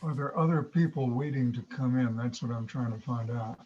Are there other people waiting to come in? That's what I'm trying to find out.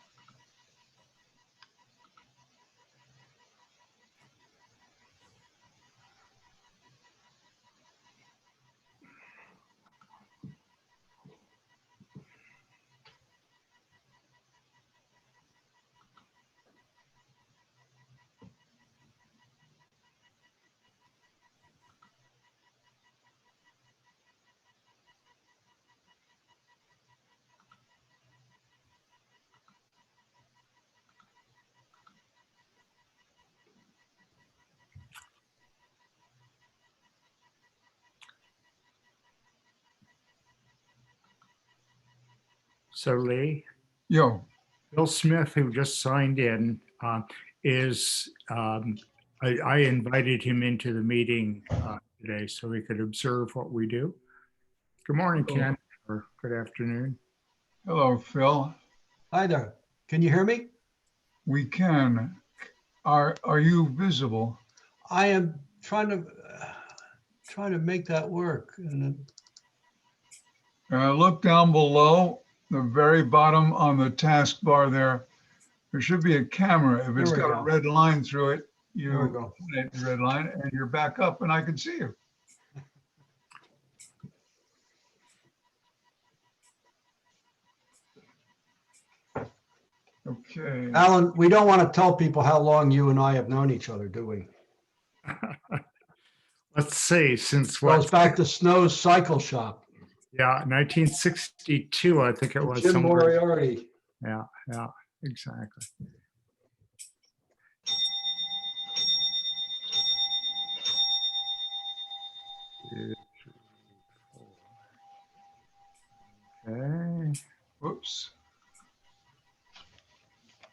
So Lee, Yo, Bill Smith, who just signed in, I invited him into the meeting today so he could observe what we do. Good morning, Ken, or good afternoon. hello, Phil. Hi there. Can you hear me? We can. Are you visible? I am trying to make that work. And Look down below, the very bottom on the taskbar there. There should be a camera. If it's There we got a go. red line through it, There we you go. hit the red line and you're back up and I can see you. Okay. Alan, we don't want to tell people how long you and I have known each other, do we? Let's see, since Goes what? back to Snow's Cycle Shop. Yeah, 1962, I think it was. Jim somewhere. Moriarty. Yeah, exactly. Okay, Whoops.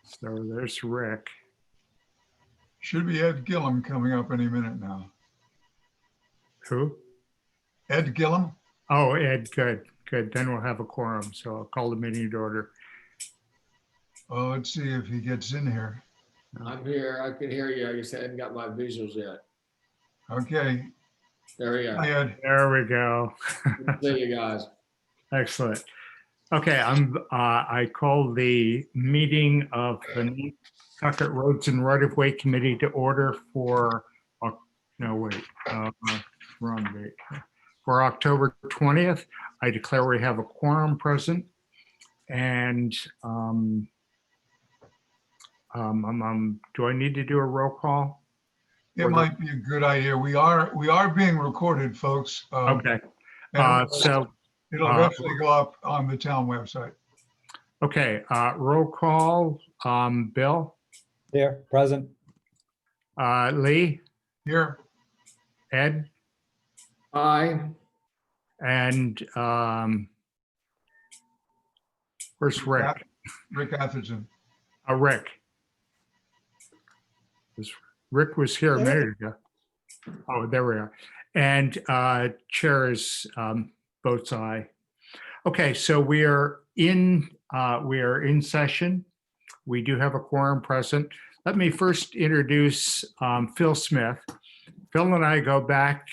so there's Rick. Should be Ed Gillum coming up any minute now. Who? Ed Gillum? Oh, Ed, good. Then we'll have a quorum, so I'll call the meeting to order. Oh, let's see if he gets in here. I'm here. I can hear you. I just hadn't got my visuals yet. Okay. There we go. Hi, Ed. There we go. Good to see you guys. Excellent. Okay, I call the meeting of the Nantucket Roads and Right-of-Way Committee to order for, wrong date. For October 20th. I declare we have a quorum present. And do I need to do a roll call? It might be a good idea. We are being recorded, folks. Okay. And So it'll eventually go up on the town website. okay, roll call. Bill, Here, present. Lee, Here, Ed, Aye. and where's Rick? Rick Atherton. Rick. Rick was here a minute ago. Oh, there we are. And chair is votes aye. Okay, so we are in session. We do have a quorum present. Let me first introduce Phil Smith. Phil and I go back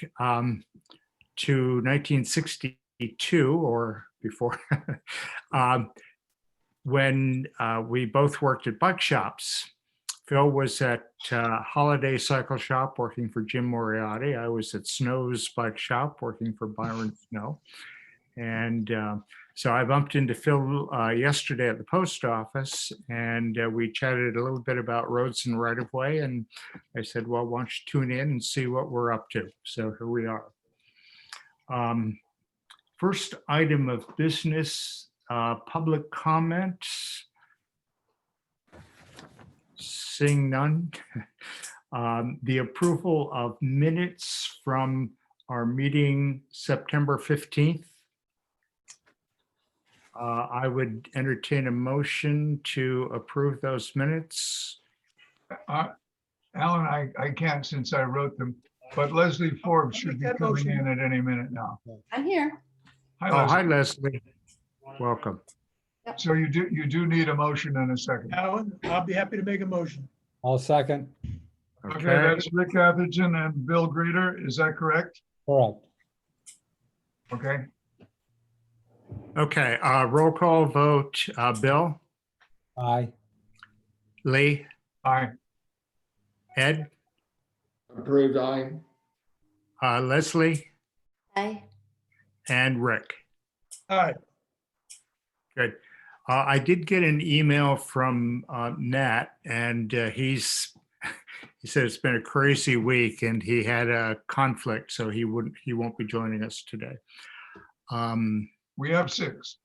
to 1962 or before, when we both worked at bike shops. Phil was at Holiday Cycle Shop working for Jim Moriarty. I was at Snow's Bike Shop working for Byron Snow. And so I bumped into Phil yesterday at the post office, and we chatted a little bit about roads and right-of-way. And I said, well, why don't you tune in and see what we're up to? So here we are. First item of business, public comments. Seeing none. The approval of minutes from our meeting September 15th. I would entertain a motion to approve those minutes. Alan, I can't since I wrote them, but Leslie Forbes should be coming in at any minute now. I'm here. Hi, Oh, hi, Leslie. Leslie. Welcome. So you do need a motion and a second. Alan, I'll be happy to make a motion. I'll second. Okay, that's Rick Atherton and Bill Greeter. Is that correct? Correct. Okay. Okay, roll call vote, Bill, Aye. Lee, Aye. Ed, Approved, aye. Leslie, Aye. and Rick. Aye. Good. I did get an email from Nat, and he said it's been a crazy week, and he had a conflict, so he won't be joining us today. We have 6.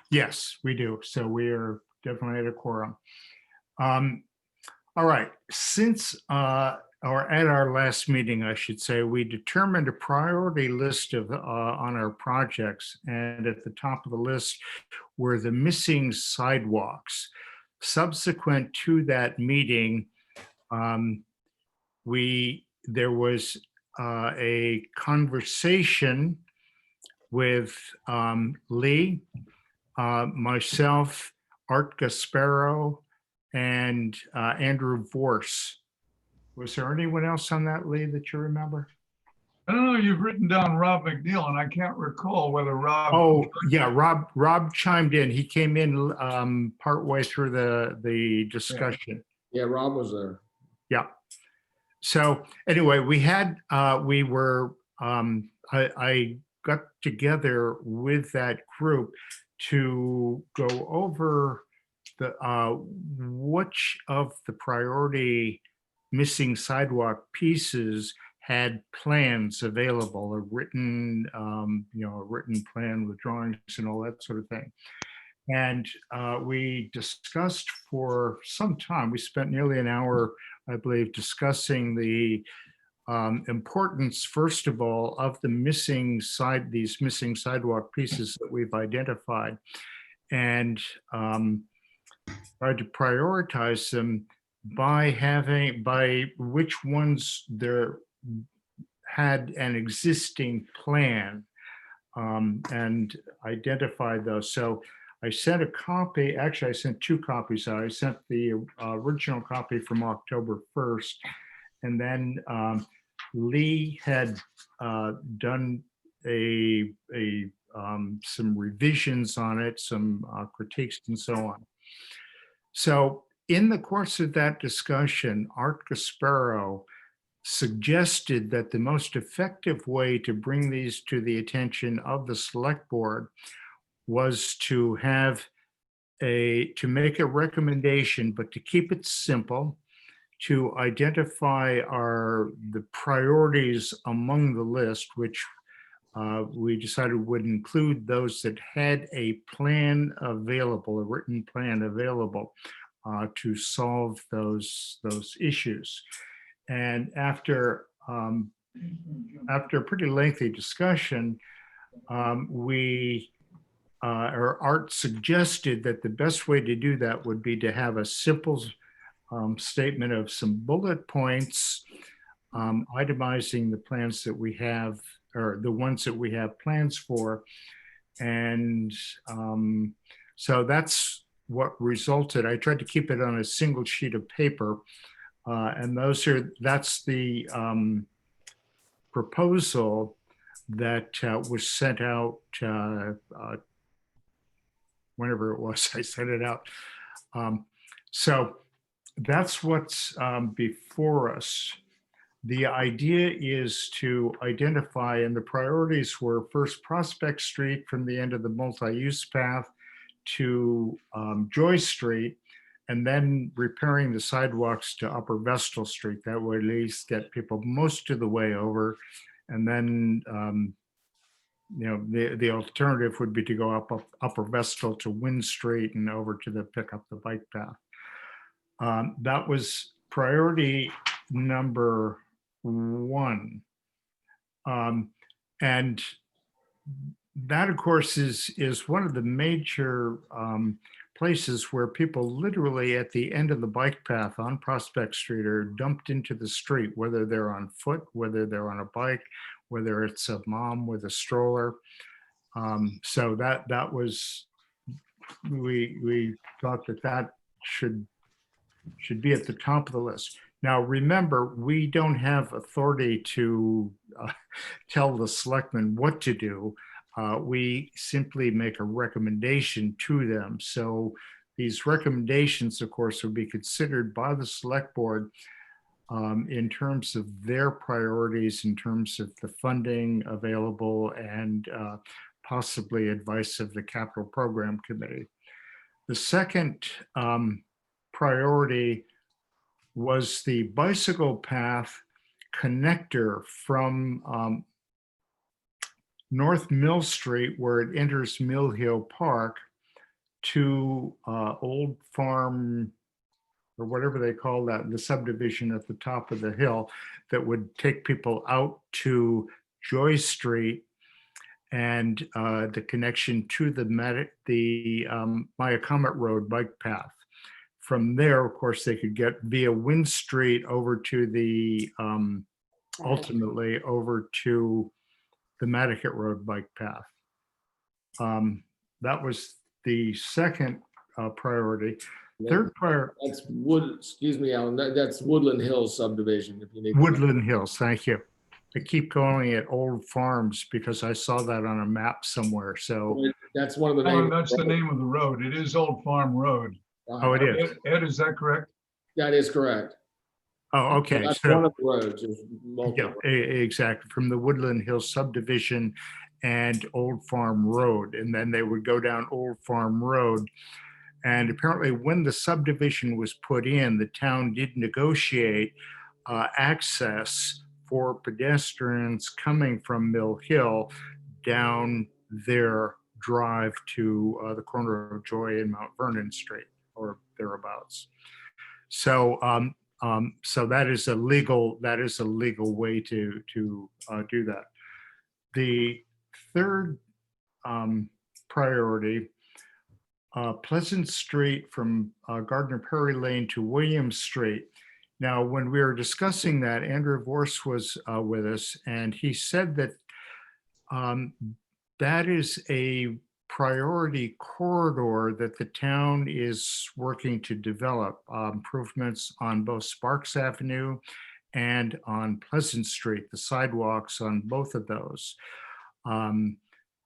Yes, we do. So we are definitely at a quorum. All right. Since or at our last meeting, I should say, we determined a priority list of on our projects, and at the top of the list were the missing sidewalks. Subsequent to that meeting, there was a conversation with Lee, myself, Art Gasparo, and Andrew Vorse. Was there anyone else on that, Lee, that you remember? I don't know, you've written down Rob McNeil, and I can't recall whether Rob. Oh, yeah, Rob chimed in. He came in partway through the discussion. Yeah, Rob was there. Yeah. So anyway, I got together with that group to go over which of the priority missing sidewalk pieces had plans available, a written plan with drawings and all that sort of thing. And we discussed for some time. We spent nearly an hour, I believe, discussing the importance, first of all, of these missing sidewalk pieces that we've identified, and tried to prioritize them by which ones there had an existing plan, and identified those. So I sent a copy, actually I sent 2 copies out. I sent the original copy from October 1st, and then Lee had done some revisions on it, some critiques and so on. So in the course of that discussion, Art Gasparo suggested that the most effective way to bring these to the attention of the select board was to make a recommendation, but to keep it simple, to identify the priorities among the list, which we decided would include those that had a plan available, a written plan available, to solve those issues. And after a pretty lengthy discussion, Art suggested that the best way to do that would be to have a simple statement of some bullet points, itemizing the plans that we have, or the ones that we have plans for. And so that's what resulted. I tried to keep it on a single sheet of paper, and that's the proposal that was sent out whenever it was I sent it out. So that's what's before us. The idea is to identify, and the priorities were first Prospect Street from the end of the multi-use path to Joy Street, and then repairing the sidewalks to Upper Vestal Street. That would at least get people most of the way over. And then, the alternative would be to go up Upper Vestal to Wynn Street and over to pick up the bike path. That was priority number 1. And that, of course, is one of the major places where people literally at the end of the bike path on Prospect Street are dumped into the street, whether they're on foot, whether they're on a bike, whether it's a mom with a stroller. So that was, we thought that should be at the top of the list. Now, remember, we don't have authority to tell the selectmen what to do. we simply make a recommendation to them. So these recommendations, of course, would be considered by the select board in terms of their priorities, in terms of the funding available, and possibly advice of the capital program committee. The second priority was the bicycle path connector from North Mill Street, where it enters Mill Hill Park, to Old Farm, or whatever they call that, the subdivision at the top of the hill, that would take people out to Joy Street, and the connection to the Maya Comet Road bike path. From there, of course, they could get via Wind Street over to the, ultimately over to the Matticat Road bike path. That was the second priority. Third priority. That's excuse me, Alan, that's Woodland Hills subdivision. If you need. Woodland Hills, thank you. I keep calling it Old Farms because I saw that on a map somewhere. So That's one of the Alan, names. that's the name of the road. It is Old Farm Road. oh, it is. Ed, is that correct? That is correct. Oh, okay. That's So one of the roads. There's multiple. yeah, exactly. From the Woodland Hills subdivision and Old Farm Road, and then they would go down Old Farm Road. And apparently, when the subdivision was put in, the town did negotiate access for pedestrians coming from Mill Hill down their drive to the corner of Joy and Mount Vernon Street, or thereabouts. So, so that is a legal way to do that. The third priority, Pleasant Street from Gardner Perry Lane to William Street. Now, when we were discussing that, Andrew Vorse was with us, and he said that that is a priority corridor that the town is working to develop, improvements on both Sparks Avenue and on Pleasant Street, the sidewalks on both of those.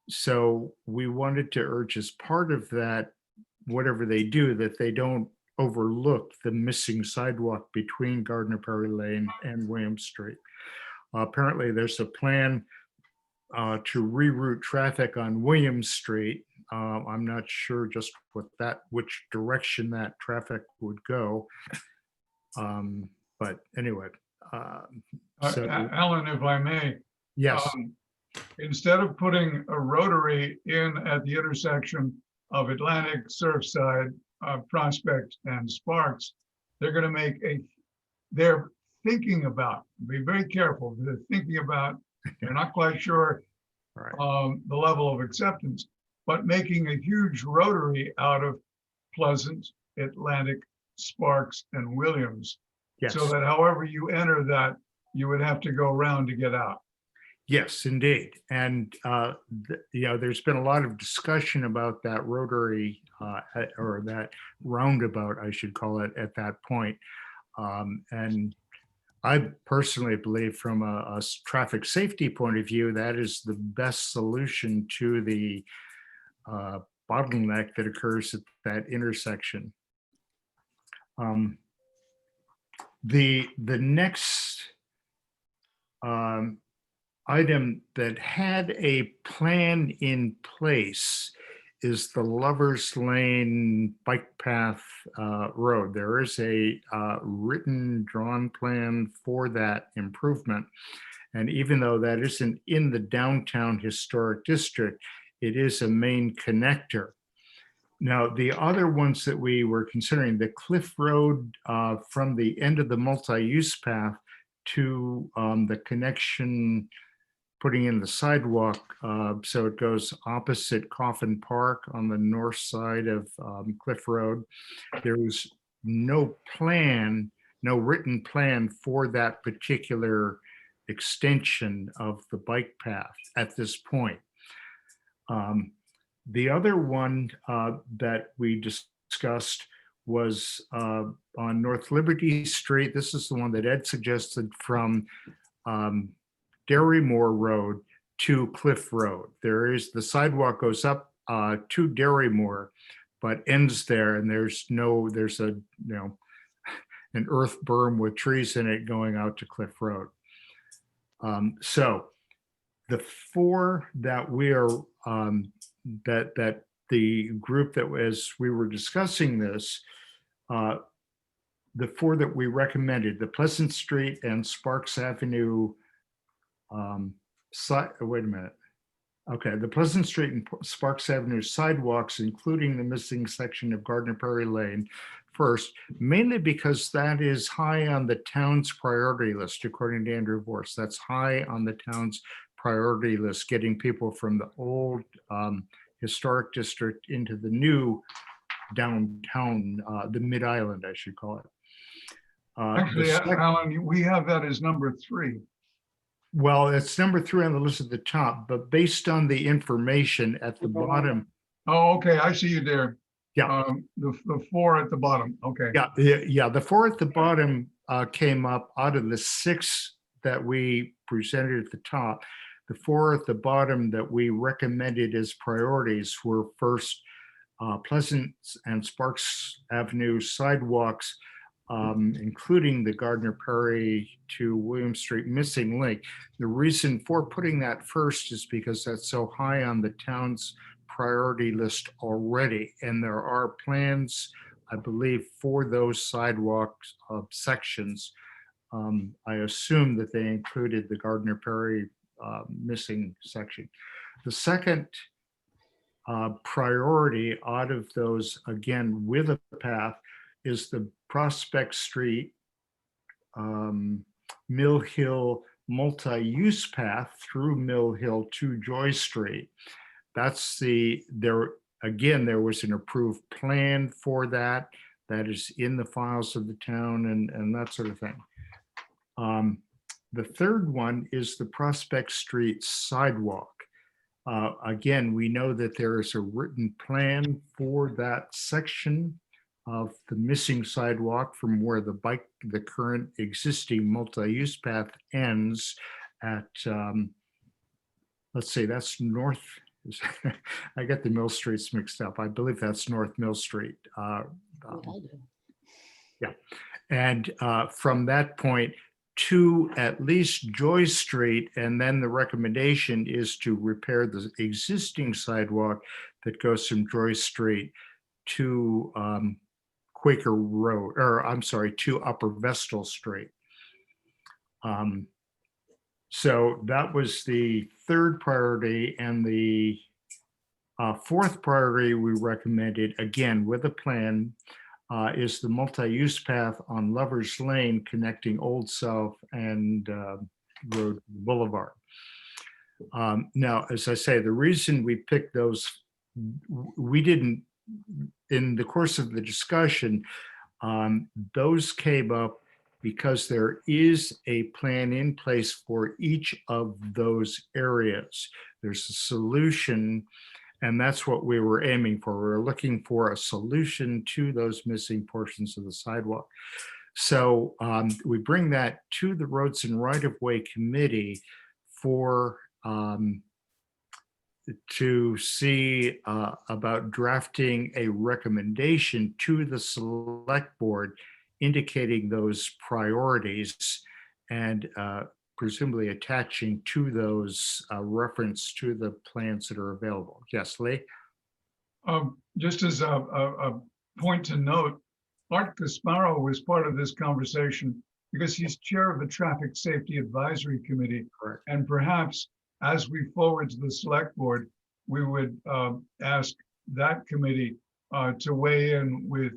So we wanted to urge, as part of that, whatever they do, that they don't overlook the missing sidewalk between Gardner Perry Lane and William Street. Apparently, there's a plan to reroute traffic on William Street. I'm not sure just which direction that traffic would go. But anyway. Alan, if I may. Yes. Instead of putting a rotary in at the intersection of Atlantic, Surfside, Prospect, and Sparks, they're going to they're thinking about, be very careful, they're thinking about, they're not quite sure the level of acceptance, but making a huge rotary out of Pleasant, Atlantic, Sparks, and Williams. Yes. So that however you enter that, you would have to go around to get out. Yes, indeed. And, there's been a lot of discussion about that rotary or that roundabout, I should call it, at that point. And I personally believe, from a traffic safety point of view, that is the best solution to the bottleneck that occurs at that intersection. The next item that had a plan in place is the Lovers Lane bike path road. There is a written, drawn plan for that improvement. And even though that isn't in the downtown historic district, it is a main connector. Now, the other ones that we were considering, the Cliff Road from the end of the multi-use path to the connection, putting in the sidewalk, so it goes opposite Coffin Park on the north side of Cliff Road. There was no written plan for that particular extension of the bike path at this point. The other one that we discussed was on North Liberty Street. This is the one that Ed suggested, from Darrymore Road to Cliff Road. The sidewalk goes up to Darrymore, but ends there, and there's a, an earth berm with trees in it going out to Cliff Road. So the four that we are, that the group that, as we were discussing this, the four that we recommended, the Pleasant Street and Sparks Avenue, wait a minute. Okay, the Pleasant Street and Sparks Avenue sidewalks, including the missing section of Gardner Perry Lane first, mainly because that is high on the town's priority list, according to Andrew Vorse. That's high on the town's priority list, getting people from the old historic district into the new downtown, the mid-island, I should call it. Actually, Alan, we have that as number 3. Well, it's number 3 on the list at the top, but based on the information at the bottom. Oh, okay, I see you there. Yeah. The 4 at the bottom, okay. Yeah. The 4 at the bottom came up out of the 6 that we presented at the top. The 4 at the bottom that we recommended as priorities were first Pleasant and Sparks Avenue sidewalks, including the Gardner Perry to William Street missing link. The reason for putting that first is because that's so high on the town's priority list already. And there are plans, I believe, for those sidewalks sections. I assume that they included the Gardner Perry missing section. The second priority out of those, again, with a path, is the Prospect Street, Mill Hill multi-use path through Mill Hill to Joy Street. That's there was an approved plan for that. That is in the files of the town and that sort of thing. The third one is the Prospect Street sidewalk. Again, we know that there is a written plan for that section of the missing sidewalk from where the current existing multi-use path ends at, let's see, that's north. I get the Mill Streets mixed up. I believe that's North Mill Street. Yeah, and from that point to at least Joy Street, and then the recommendation is to repair the existing sidewalk that goes from Joy Street to Quaker Road, or I'm sorry, to Upper Vestal Street. So that was the third priority, and the fourth priority we recommended, again with a plan, is the multi-use path on Lover's Lane connecting Old South and Road Boulevard. Now, as I say, the reason we picked those, we didn't, in the course of the discussion, those came up because there is a plan in place for each of those areas. There's a solution, and that's what we were aiming for. We were looking for a solution to those missing portions of the sidewalk. So we bring that to the Roads and Right-of-Way Committee for to see about drafting a recommendation to the select board indicating those priorities and presumably attaching to those reference to the plans that are available. Yes, Lee? Just as a point to note, Art Casparo was part of this conversation because he's chair of the Traffic Safety Advisory Committee. Correct. And perhaps as we forward to the select board, we would ask that committee to weigh in with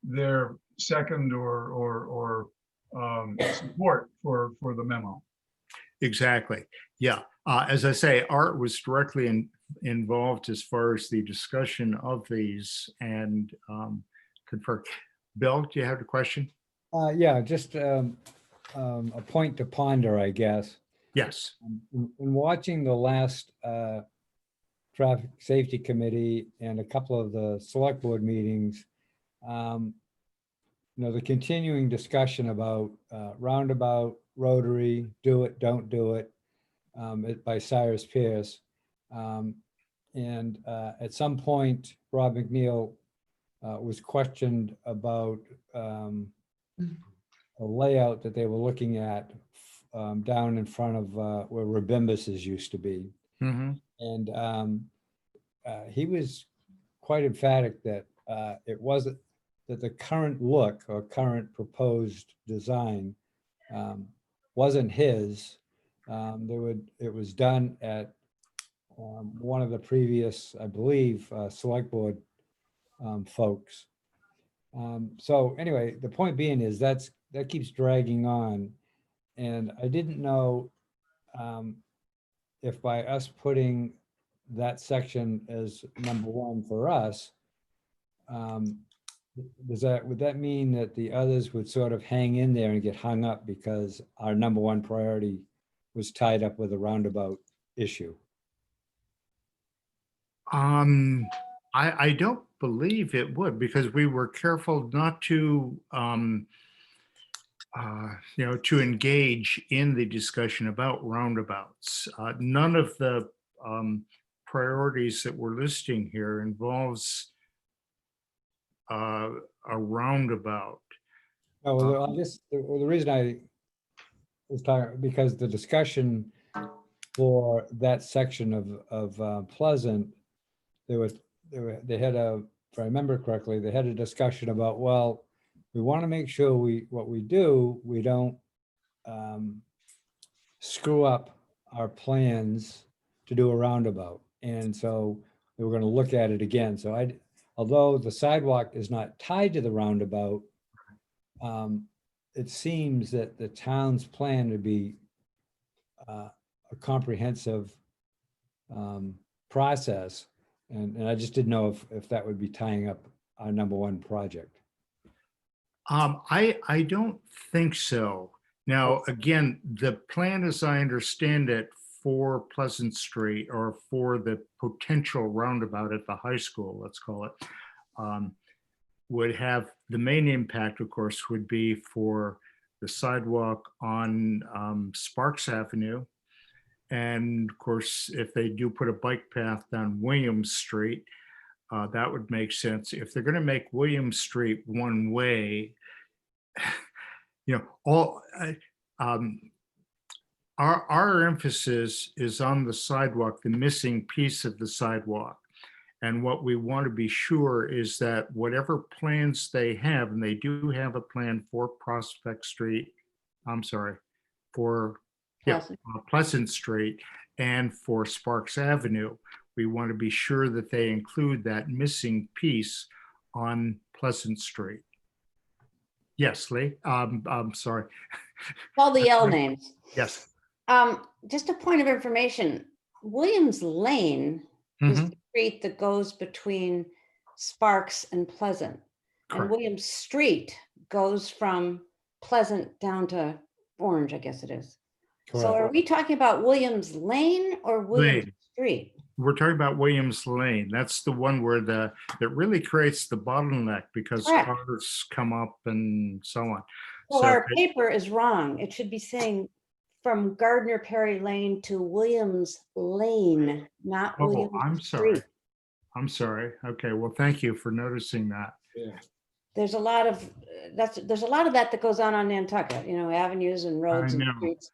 their second or support for the memo. Exactly. Yeah. As I say, Art was directly involved as far as the discussion of these and confirmed. Bill, do you have a question? Yeah, just a point to ponder, I guess. Yes. In watching the last Traffic Safety Committee and a couple of the select board meetings, the continuing discussion about roundabout, rotary, do it, don't do it. by Cyrus Pierce. And at some point, Rob McNeil was questioned about a layout that they were looking at down in front of where Rabimbus's used to be. Mhm. And he was quite emphatic that it wasn't, that the current look or current proposed design wasn't his. It was done at one of the previous, I believe, select board folks. So anyway, the point being is that keeps dragging on. And I didn't know if by us putting that section as number one for us, would that mean that the others would sort of hang in there and get hung up because our number one priority was tied up with a roundabout issue? I don't believe it would, because we were careful not to, to engage in the discussion about roundabouts. None of the priorities that we're listing here involves a roundabout. Oh, well, I guess the reason I was talking, because the discussion for that section of Pleasant, they had if I remember correctly, they had a discussion about, well, we want to make sure what we do, we don't screw up our plans to do a roundabout. And so we were going to look at it again. So although the sidewalk is not tied to the roundabout, it seems that the town's plan would be a comprehensive process. And I just didn't know if that would be tying up our number one project. I don't think so. Now, again, the plan, as I understand it, for Pleasant Street, or for the potential roundabout at the high school, let's call it, would have the main impact, of course, would be for the sidewalk on Sparks Avenue. And of course, if they do put a bike path down Williams Street, that would make sense. If they're going to make Williams Street one way, our emphasis is on the sidewalk, the missing piece of the sidewalk. And what we want to be sure is that whatever plans they have, and they do have a plan for Prospect Street, Pleasant Street, and for Sparks Avenue, we want to be sure that they include that missing piece on Pleasant Street. Yes, Lee, I'm sorry. All the L names. Yes. Just a point of information, Williams Lane is the street that goes between Sparks and Pleasant. And Correct. Williams Street goes from Pleasant down to Orange, I guess it is. So are we talking about Williams Lane or Williams Street? We're talking about Williams Lane. That's the one where that really creates the bottleneck, because cars come up and so on. Well, our paper is wrong. It should be saying from Gardner Perry Lane to Williams Lane, not Williams I'm sorry. Street. I'm sorry. Okay, well, thank you for noticing that. Yeah. There's a lot of there's a lot of that goes on Nantucket, avenues and roads and streets.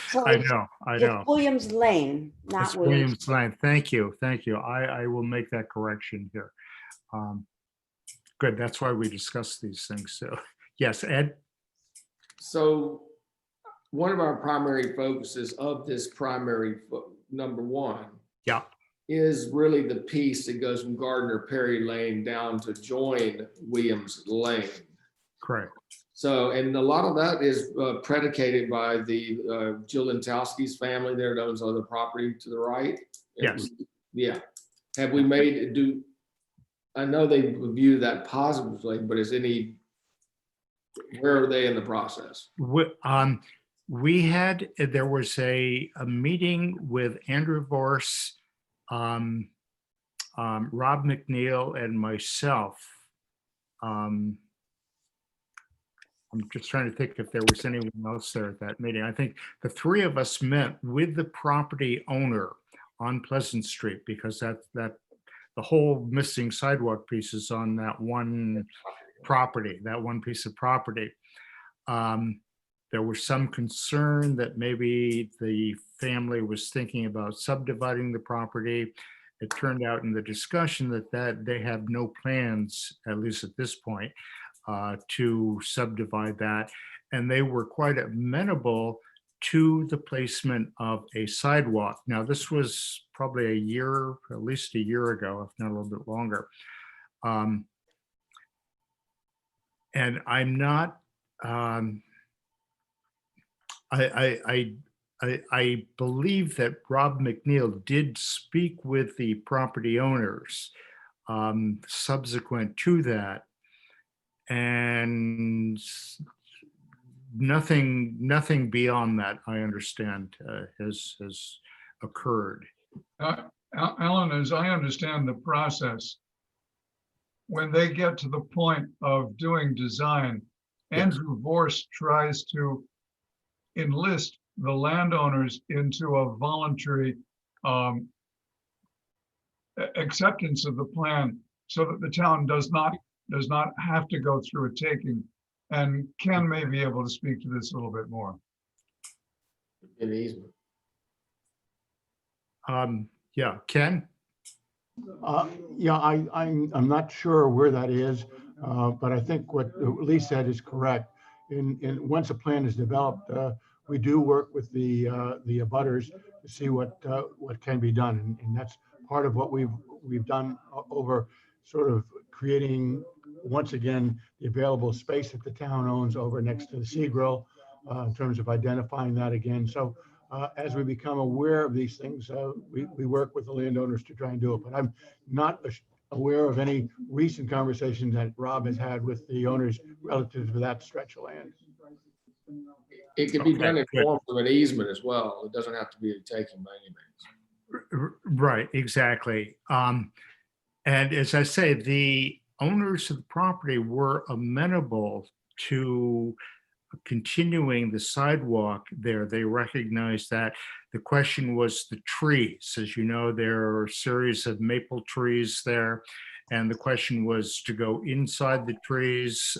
So I know. it's Williams Lane, not It's Williams. Williams Lane. Thank you. I will make that correction here. Good. That's why we discuss these things. So, yes, Ed. So one of our primary focuses of this primary number one is really the piece that goes from Gardner Perry Lane down to join Williams Lane. Correct. So, and a lot of that is predicated by the Jill Lentowski's family there that owns other property to the right. Yes. Yeah. Have we I know they view that positively, but where are they in the process? There was a meeting with Andrew Vorse, Rob McNeil, and myself I'm just trying to think if there was anyone else there at that meeting. I think the three of us met with the property owner on Pleasant Street because that the whole missing sidewalk piece is on that one property, that one piece of property. There was some concern that maybe the family was thinking about subdividing the property. It turned out in the discussion that they have no plans, at least at this point, to subdivide that. And they were quite amenable to the placement of a sidewalk. Now, this was probably a year, at least a year ago, if not a little bit longer. And I'm not, I believe that Rob McNeil did speak with the property owners subsequent to that, and nothing beyond that, I understand, has occurred. Alan, as I understand the process, when they get to the point of doing design, Andrew Vorse tries to enlist the landowners into a voluntary acceptance of the plan so that the town does not have to go through a taking. And Ken may be able to speak to this a little bit more. An easement. Yeah, Ken? Yeah, I'm not sure where that is, but I think what Lee said is correct. Once a plan is developed, we do work with the abutters to see what can be done, and that's part of what we've done over sort of creating, once again, the available space that the town owns over next to the Sea Grill, in terms of identifying that again. So as we become aware of these things, we work with the landowners to try and do it. But I'm not aware of any recent conversations that Rob has had with the owners relative to that stretch of land. It can be done in form of an easement as well. It doesn't have to be a taking by any means. Right, exactly. And as I say, the owners of the property were amenable to continuing the sidewalk there. They recognized that. The question was the trees. As you know, there are a series of maple trees there, and the question was to go inside the trees.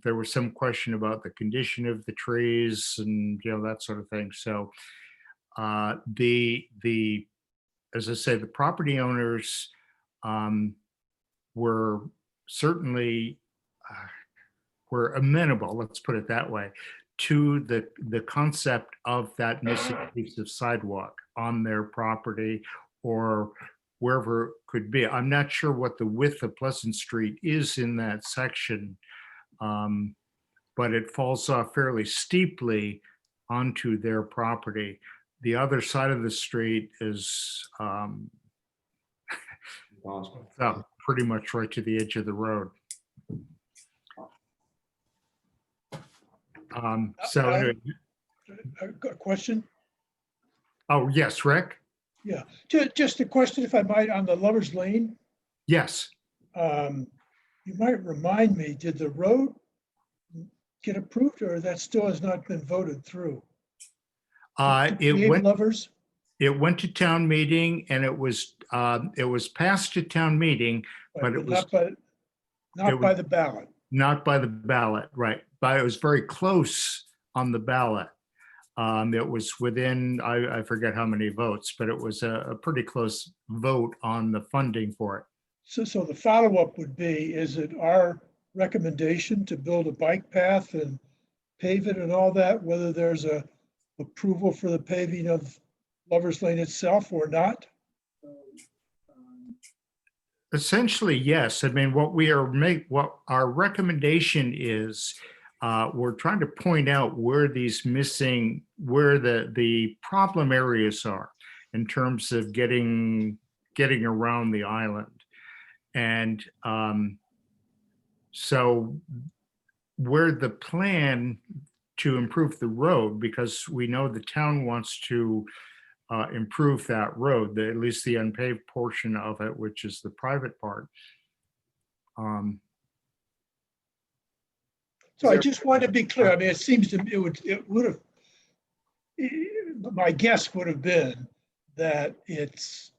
There was some question about the condition of the trees and that sort of thing. So as I say, the property owners were certainly were amenable, let's put it that way, to the concept of that missing piece of sidewalk on their property or wherever it could be. I'm not sure what the width of Pleasant Street is in that section, but it falls off fairly steeply onto their property. The other side of the street is pretty much right to the edge of the road. So anyway. I've got a question. Oh, yes, Rick? Yeah, just a question, if I might, on the Lover's Lane. Yes. You might remind me, did the road get approved, or that still has not been voted through? It went to town meeting, and it was passed at town meeting, but it was not by the ballot. Not by the ballot, right? But it was very close on the ballot. It was within, I forget how many votes, but it was a pretty close vote on the funding for it. So the follow-up would be, is it our recommendation to build a bike path and pave it and all that, whether there's a approval for the paving of Lover's Lane itself or not? Essentially, yes. I mean, what our recommendation is, we're trying to point out where where the problem areas are in terms of getting around the island. And so where the plan to improve the road, because we know the town wants to improve that road, at least the unpaved portion of it, which is the private part. So I just want to be clear. I mean, it seems to me it would have, my guess would have been that it's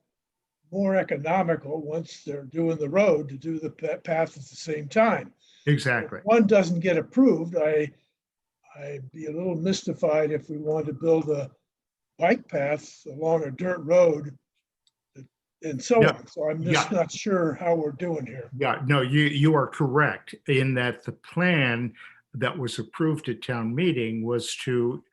more economical once they're doing the road to do the path at the same time. Exactly. If one doesn't get approved, I'd be a little mystified if we wanted to build a bike path along a dirt road and so Yeah. on. So I'm just Yeah. not sure how we're doing here. Yeah, no, you are correct in that the plan that was approved at town meeting was to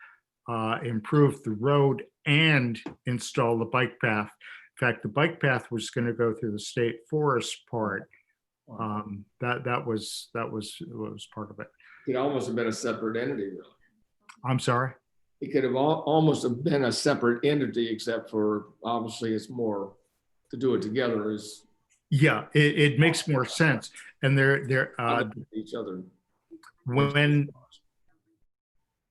improve the road and install the bike path. In fact, the bike path was going to go through the state forest part. That was part of it. It almost have been a separate entity, really. I'm sorry. It could have almost have been a separate entity, except for obviously it's more to do it together is Yeah, it makes more sense. And they're each other.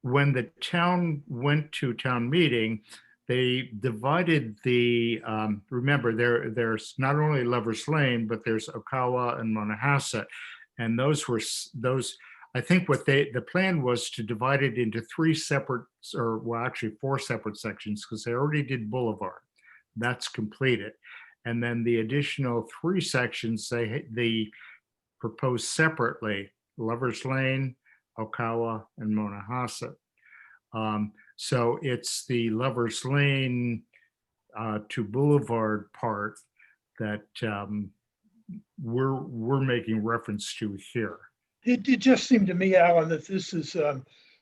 When the town went to town meeting, they divided the, remember, there's not only Lover's Lane, but there's Okawa and Monahasset. And those, I think the plan was to divide it into 3 separate, or well, actually 4 separate sections, because they already did Boulevard. That's completed. And then the additional 3 sections, they proposed separately, Lover's Lane, Okawa, and Monahasset. So it's the Lover's Lane to Boulevard part that we're making reference to here. It just seemed to me, Alan, that this is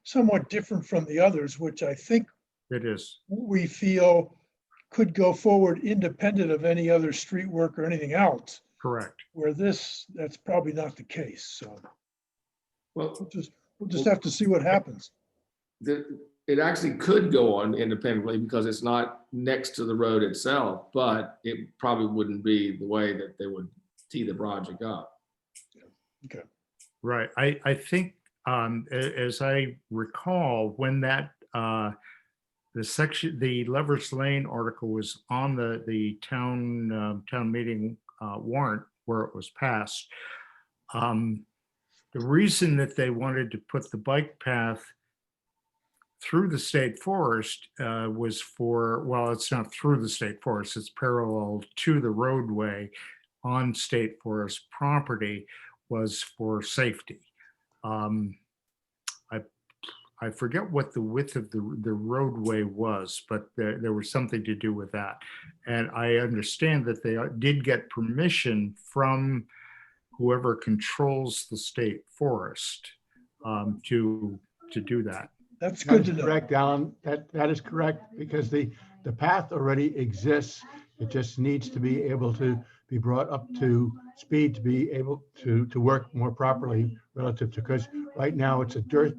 somewhat different from the others, which I think It is. we feel could go forward independent of any other street work or anything else. Correct. Where that's probably not the case. So Well, we'll just have to see what happens. it actually could go on independently because it's not next to the road itself, but it probably wouldn't be the way that they would tee the project up. Okay. Right. I think, as I recall, when that the Lover's Lane article was on the town meeting warrant where it was passed, the reason that they wanted to put the bike path through the state forest was for, well, it's not through the state forest, it's parallel to the roadway on state forest property, was for safety. I forget what the width of the roadway was, but there was something to do with that. And I understand that they did get permission from whoever controls the state forest to do that. That's That good is to know. correct, Alan. That is correct, because the path already exists. It just needs to be able to be brought up to speed to be able to work more properly relative to, because right now it's a dirt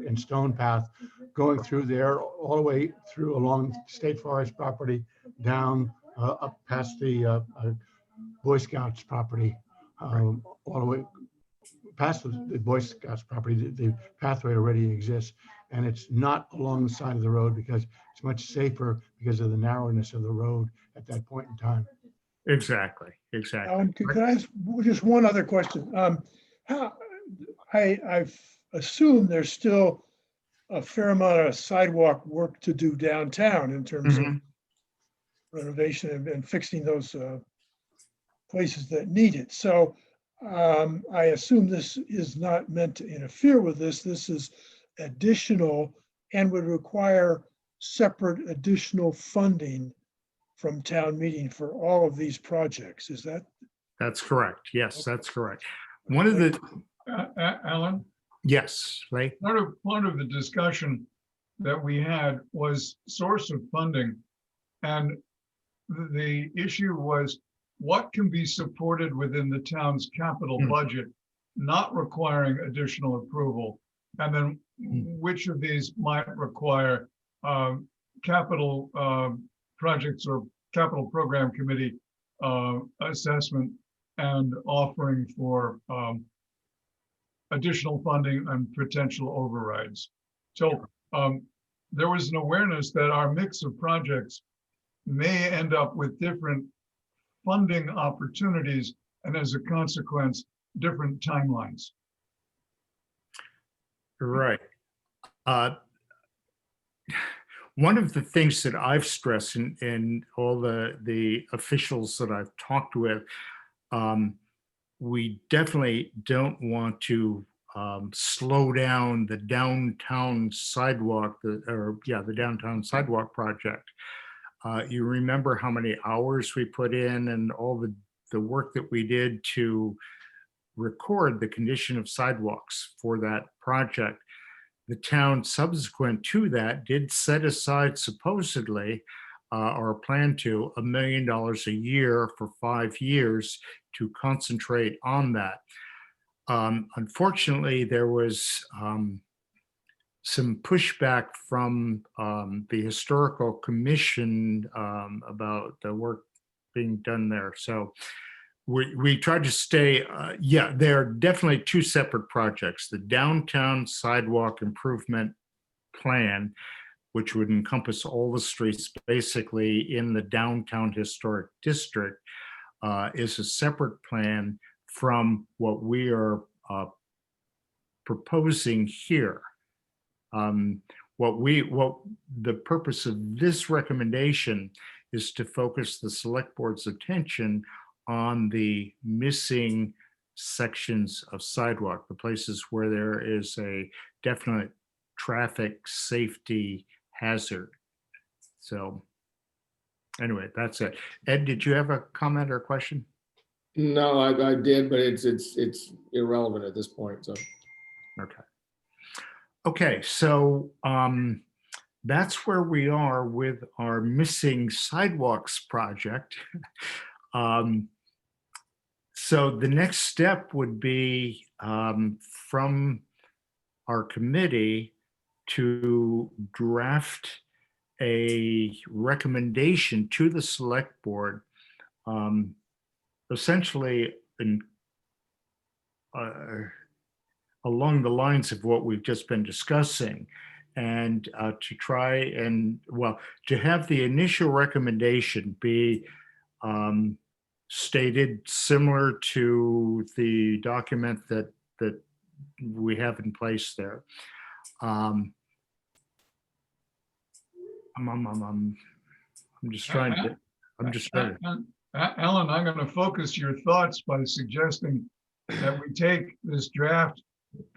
and stone path going through there all the way through along state forest property down up past the Boy Scouts property, all the way past the Boy Scouts property. The pathway already exists, and it's not along the side of the road because it's much safer because of the narrowness of the road at that point in time. Exactly. Could I ask just one other question? I've assumed there's still a fair amount of sidewalk work to do downtown in terms of renovation and fixing those places that need it. So I assume this is not meant to interfere with this. This is additional and would require separate additional funding from town meeting for all of these projects. Is that? That's correct. Yes, that's correct. One of the, Alan, yes, right? part of the discussion that we had was source of funding. And the issue was what can be supported within the town's capital budget, not requiring additional approval. And then which of these might require capital projects or capital program committee assessment and offering for additional funding and potential overrides. So there was an awareness that our mix of projects may end up with different funding opportunities and as a consequence, different timelines. Right. Uh, One of the things that I've stressed in all the officials that I've talked with, we definitely don't want to slow down the downtown sidewalk, the downtown sidewalk project. You remember how many hours we put in and all the work that we did to record the condition of sidewalks for that project. The town subsequent to that did set aside supposedly or plan to $1 million a year for 5 years to concentrate on that. Unfortunately, there was some pushback from the historical commission about the work being done there. So we tried to stay, there are definitely 2 separate projects. The downtown sidewalk improvement plan, which would encompass all the streets basically in the downtown historic district, is a separate plan from what we are proposing here. What the purpose of this recommendation is to focus the select board's attention on the missing sections of sidewalk, the places where there is a definite traffic safety hazard. So anyway, that's it. Ed, did you have a comment or question? No, I did, but it's irrelevant at this point, so. Okay. Okay, so that's where we are with our missing sidewalks project. So the next step would be from our committee to draft a recommendation to the select board, essentially along the lines of what we've just been discussing, and to try and, well, to have the initial recommendation be stated similar to the document that we have in place there. I'm just trying to, Ellen, I'm going to focus your thoughts by suggesting that we take this draft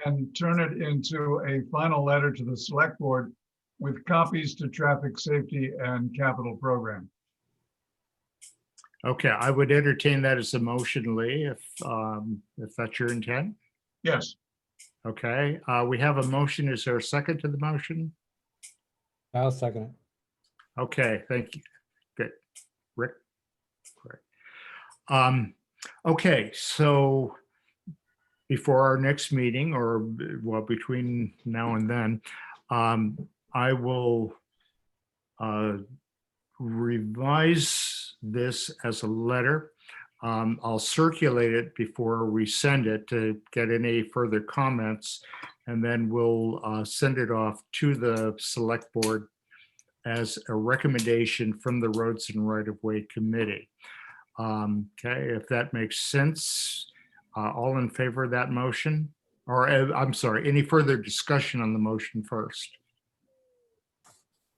and turn it into a final letter to the select board with copies to traffic safety and capital program. okay, I would entertain that as a motion, Lee, if that's your intent. Yes. Okay, we have a motion. Is there a second to the motion? I'll second it. Okay, thank you. Good. Rick? Great. Okay, so before our next meeting, or well, between now and then, I will revise this as a letter. I'll circulate it before we send it to get any further comments, and then we'll send it off to the select board as a recommendation from the Roads and Right-of-Way Committee. Okay, if that makes sense, all in favor of that motion? Or I'm sorry, any further discussion on the motion first?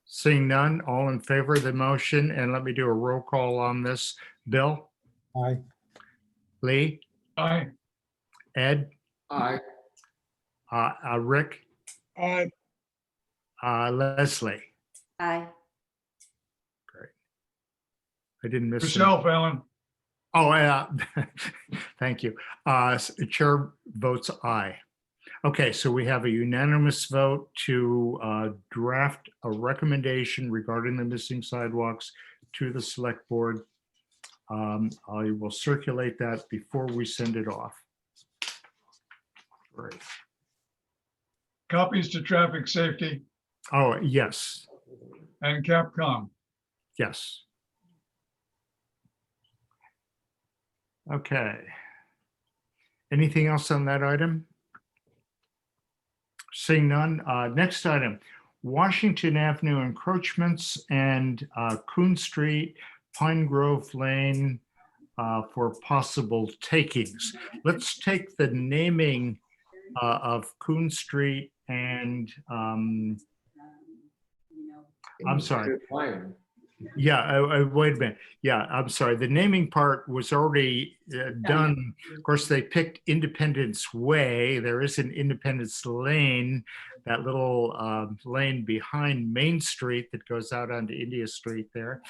Seeing none, all in favor of the motion, and let me do a roll call on this. Bill? Aye. Lee? Aye. Ed? Aye. Rick? Aye. Leslie? Aye. I didn't miss it. Yourself, Ellen. Oh, yeah. Thank you. Chair votes aye. Okay, so we have a unanimous vote to draft a recommendation regarding the missing sidewalks to the select board. I will circulate that before we send it off. Great. Copies to traffic safety Oh, yes, and Capcom. yes. Okay. Anything else on that item? Seeing none. Next item, Washington Avenue encroachments and Coon Street, Pine Grove Lane for possible takings. Let's take the naming of Coon Street and I'm sorry. Plan. Yeah, wait a minute. Yeah, I'm sorry. The naming part was already done. Of course, they picked Independence Way. There is an Independence Lane, that little lane behind Main Street that goes out onto India Street there.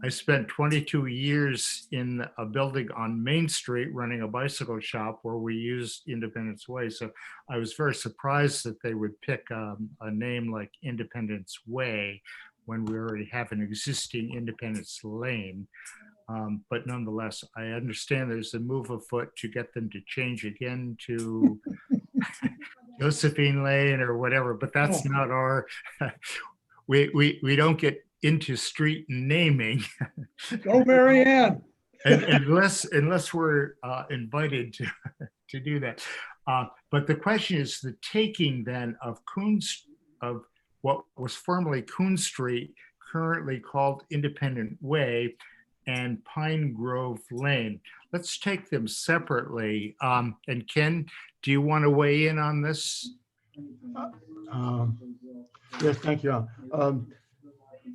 I spent 22 years in a building on Main Street running a bicycle shop where we used Independence Way. So I was very surprised that they would pick a name like Independence Way when we already have an existing Independence Lane. But nonetheless, I understand there's a move afoot to get them to change again to Josephine Lane or whatever, but that's not our, we don't get into street naming. Go Mary Ann. unless we're invited to do that. But the question is the taking then of of what was formerly Coon Street, currently called Independent Way, and Pine Grove Lane. Let's take them separately. And Ken, do you want to weigh in on this? Yes, thank you.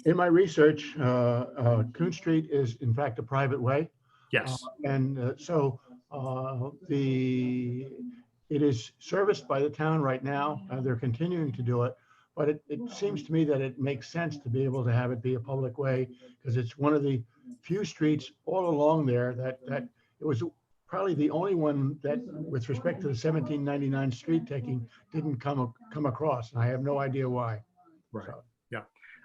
In my research, Coon Street is in fact a private way. Yes. So it is serviced by the town right now. They're continuing to do it. But it seems to me that it makes sense to be able to have it be a public way, because it's one of the few streets all along there that it was probably the only one that, with respect to the 1799 street taking, didn't come across. And I have no idea why. Right. So. Yeah.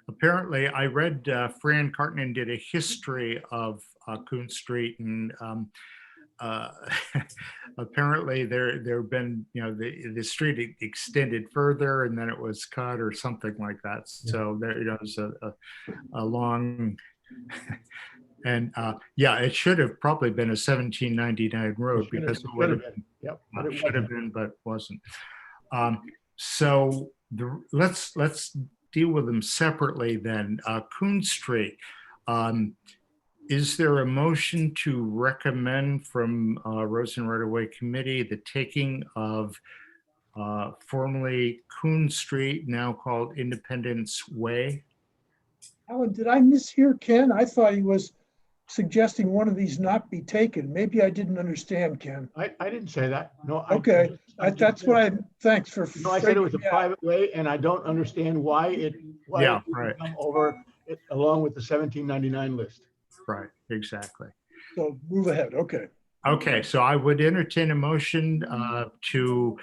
Apparently, I read Fran Cartnan did a history of Coon Street, and apparently there have been, the street extended further and then it was cut or something like that. So there, was a long and it should have probably been a 1799 road because it would have been. Yep, It should have been, but wasn't. So let's deal with them separately then. Coon Street. Is there a motion to recommend from Roads and Right-of-Way Committee the taking of formerly Coon Street, now called Independence Way? Alan, did I mishear Ken? I thought he was suggesting one of these not be taken. Maybe I didn't understand, Ken. I didn't say that. No. Okay, that's what I, thanks for. No, I said it was a straightening me out. private way, and I don't understand why it Yeah, didn't right. come over it along with the 1799 list. Right, exactly. So move ahead, okay. Okay, so I would entertain a motion to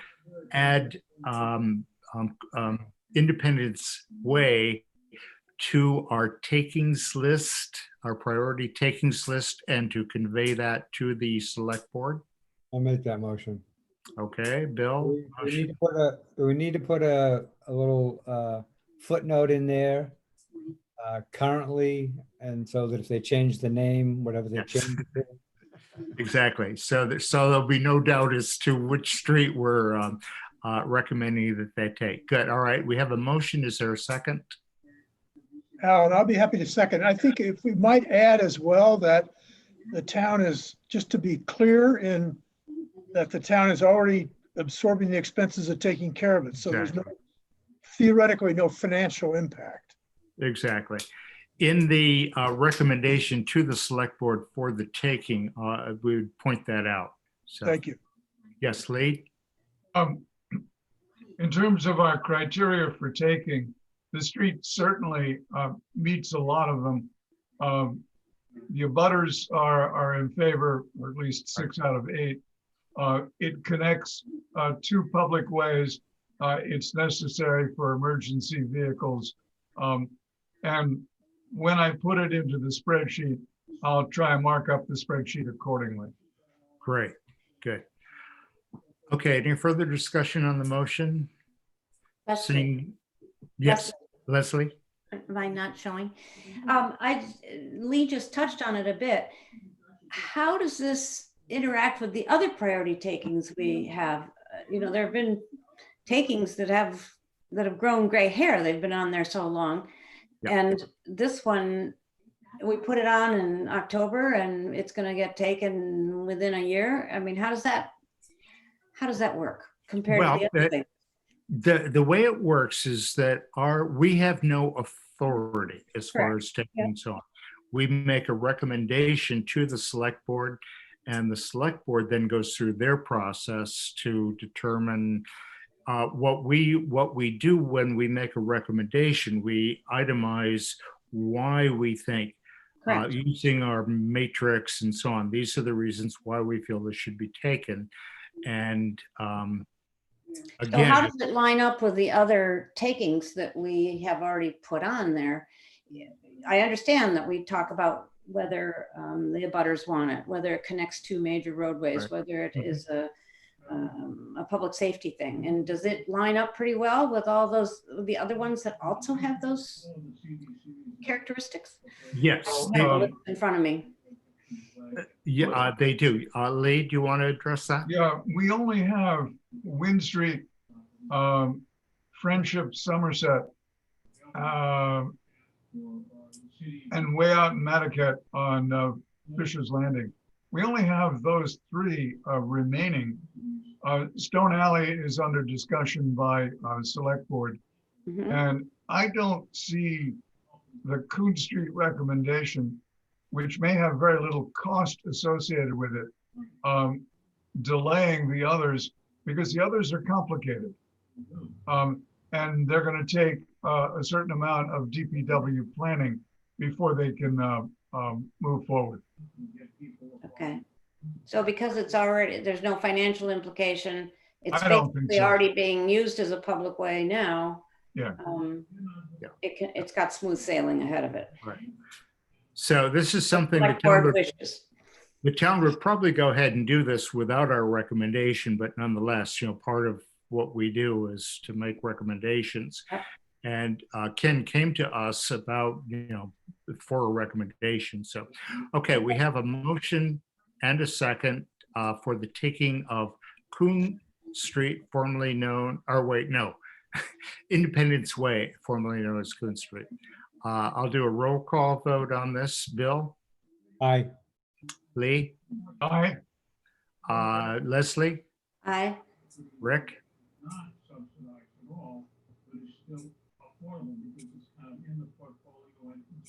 add Independence Way to our takings list, our priority takings list, and to convey that to the select board. I'll make that motion. Okay, Bill? We need to put a little footnote in there currently, and so that if they change the name, whatever they change it to. Exactly. So there'll be no doubt as to which street we're recommending that they take. Good. All right. We have a motion. Is there a second? Alan, I'll be happy to second. I think if we might add as well that the town is, just to be clear, in that the town is already absorbing the expenses of taking care of it. So there's theoretically no financial impact. Exactly. In the recommendation to the select board for the taking, we would point that out. So, Thank you. yes, Lee? In terms of our criteria for taking, the street certainly meets a lot of them. The abutters are in favor, or at least 6 out of 8. It connects 2 public ways. It's necessary for emergency vehicles. And when I put it into the spreadsheet, I'll try and mark up the spreadsheet accordingly. Great, good. Okay, any further discussion on the motion? Leslie, Yes, Leslie? am I not showing? Lee just touched on it a bit. How does this interact with the other priority takings we have? There have been takings that have grown gray hair. They've been on there so long. Yep. And this one, we put it on in October and it's going to get taken within a year. I mean, how does that work compared to the other thing? The way it works is that we have no authority as far Correct. as taking Yep. and so on. We make a recommendation to the select board, and the select board then goes through their process to determine what we do when we make a recommendation. We itemize why we think, Correct. using our matrix and so on. These are the reasons why we feel this should be taken. And So again, how does it line up with the other takings that we have already put on there? I understand that we talk about whether the abutters want it, whether it connects two major roadways, Right. whether it is a public safety thing. And does it line up pretty well with all those, the other ones that also have those characteristics? yes, I have a list in front of me. yeah, they do. Lee, do you want to address that? Yeah, we only have Wind Street, Friendship, Somerset, and way out in Mattocket on Fisher's Landing. We only have those three remaining. Stone Alley is under discussion by Select Board. Mhm. And I don't see the Coon Street recommendation, which may have very little cost associated with it, delaying the others, because the others are complicated. And they're going to take a certain amount of DPW planning before they can move forward. Okay. So because it's already, there's no financial implication, it's I don't think basically so. already being used as a public way now. Yeah. Yeah. It's got smooth sailing ahead of it. Right. So this is something Like board wishes. the town would probably go ahead and do this without our recommendation, but nonetheless, part of what we do is to make recommendations. Yep. And Ken came to us about, for a recommendation. So, okay, we have a motion and a second for the taking of Coon Street, formerly known, Independence Way, formerly known as Coon Street. I'll do a roll call vote on this. Bill? Aye. Lee? Aye. Leslie? Aye. Rick?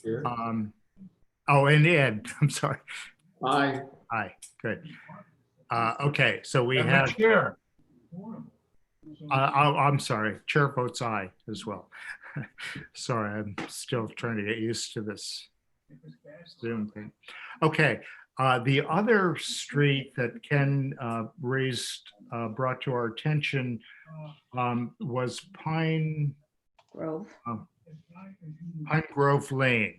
Sure. And Ed, I'm sorry. Aye. Aye, good. Okay, so we And the have, chair. I'm sorry, chair votes aye as well. Sorry, I'm still trying to get used to this Zoom thing. Okay, the other street that Ken brought to our attention was Pine Grove Lane.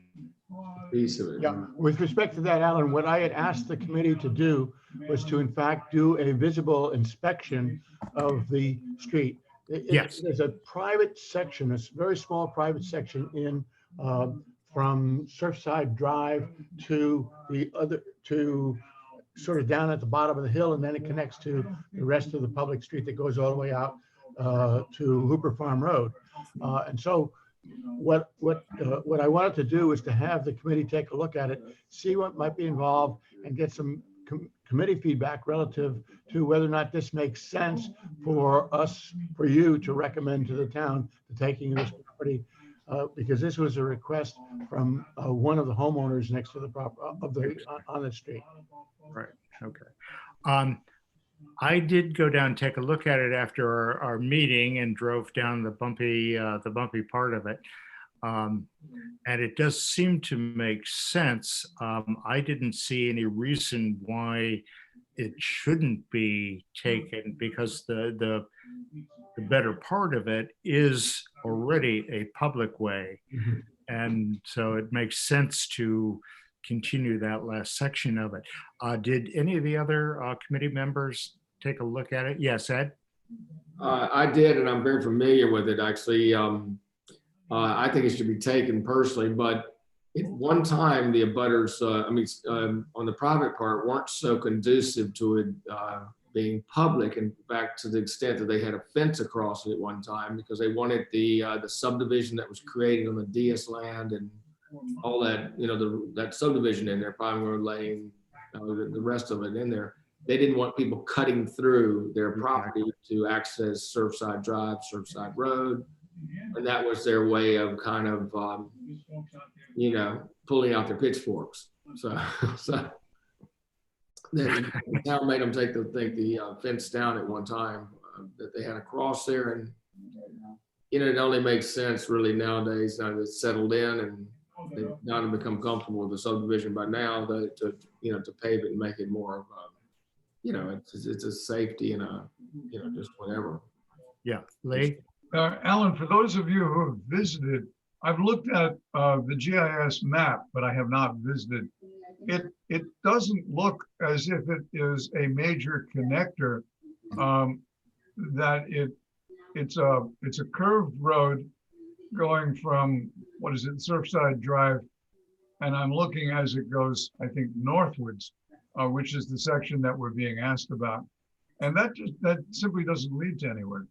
Piece of it. Yeah, with respect to that, Alan, what I had asked the committee to do was to in fact do a visible inspection of the street. Yes. There's a private section, a very small private section in from Surfside Drive to the other, to sort of down at the bottom of the hill, and then it connects to the rest of the public street that goes all the way out to Hooper Farm Road. And so what I wanted to do is to have the committee take a look at it, see what might be involved, and get some committee feedback relative to whether or not this makes sense for us, for you to recommend to the town the taking of this property, because this was a request from one of the homeowners next to the on the street. Right. Okay. I did go down and take a look at it after our meeting and drove down the bumpy part of it. And it does seem to make sense. I didn't see any reason why it shouldn't be taken, because the better part of it is already a public way. Mhm. And so it makes sense to continue that last section of it. Did any of the other committee members take a look at it? Yes, Ed? I did, and I'm very familiar with it, actually. I think it should be taken personally, but at one time, the abutters, on the private part, weren't so conducive to it being public. In fact, to the extent that they had a fence across it at one time, because they wanted the subdivision that was created on the DS land and all that, that subdivision in there, Pine Grove Lane, the rest of it in there. they didn't want people cutting through their property to access Surfside Drive, Surfside Road. And that was their way of kind of, you know, pulling out their pitchforks. So then now made them take the fence down at one time that they had a cross there. And, you know, it only makes sense really nowadays, now that it's settled in and they've now become comfortable with the subdivision by now, that to, you know, to pave it and make it more of a, you know, it's a safety and a, you know, just whatever. Yeah, Lee? Alan, for those of you who have visited, I've looked at the GIS map, but I have not visited. It doesn't look as if it is a major connector. That it's a curved road going from, what is it, Surfside Drive, and I'm looking as it goes, I think, northwards, which is the section that we're being asked about, and that simply doesn't lead to anywhere.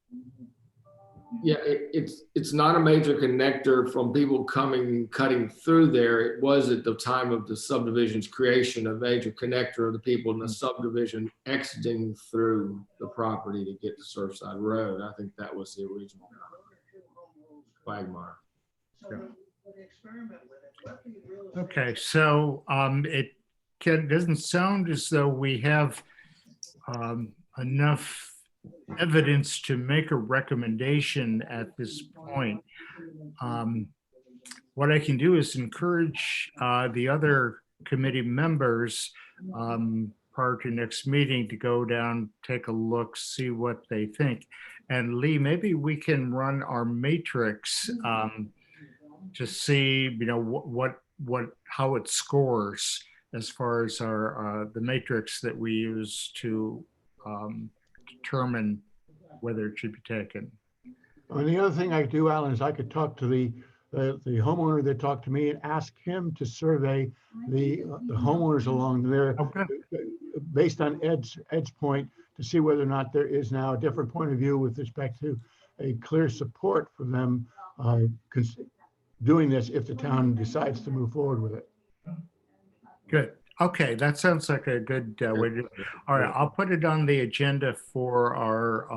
Yeah, it's not a major connector from people cutting through there. It was at the time of the subdivision's creation, a major connector of the people in the subdivision exiting through the property to get to Surfside Road. I think that was the original quagmire. Okay, so it doesn't sound as though we have enough evidence to make a recommendation at this point. What I can do is encourage the other committee members prior to next meeting to go down, take a look, see what they think. And Lee, maybe we can run our matrix to see, you know, how it scores as far as our the matrix that we use to determine whether it should be taken. And the other thing I could do, Alan, is I could talk to the homeowner that talked to me and ask him to survey the homeowners along there, Okay. based on Ed's point, to see whether or not there is now a different point of view with respect to a clear support for them doing this if the town decides to move forward with it. Good. Okay, that sounds like a good way to do it. All right, I'll put it on the agenda for our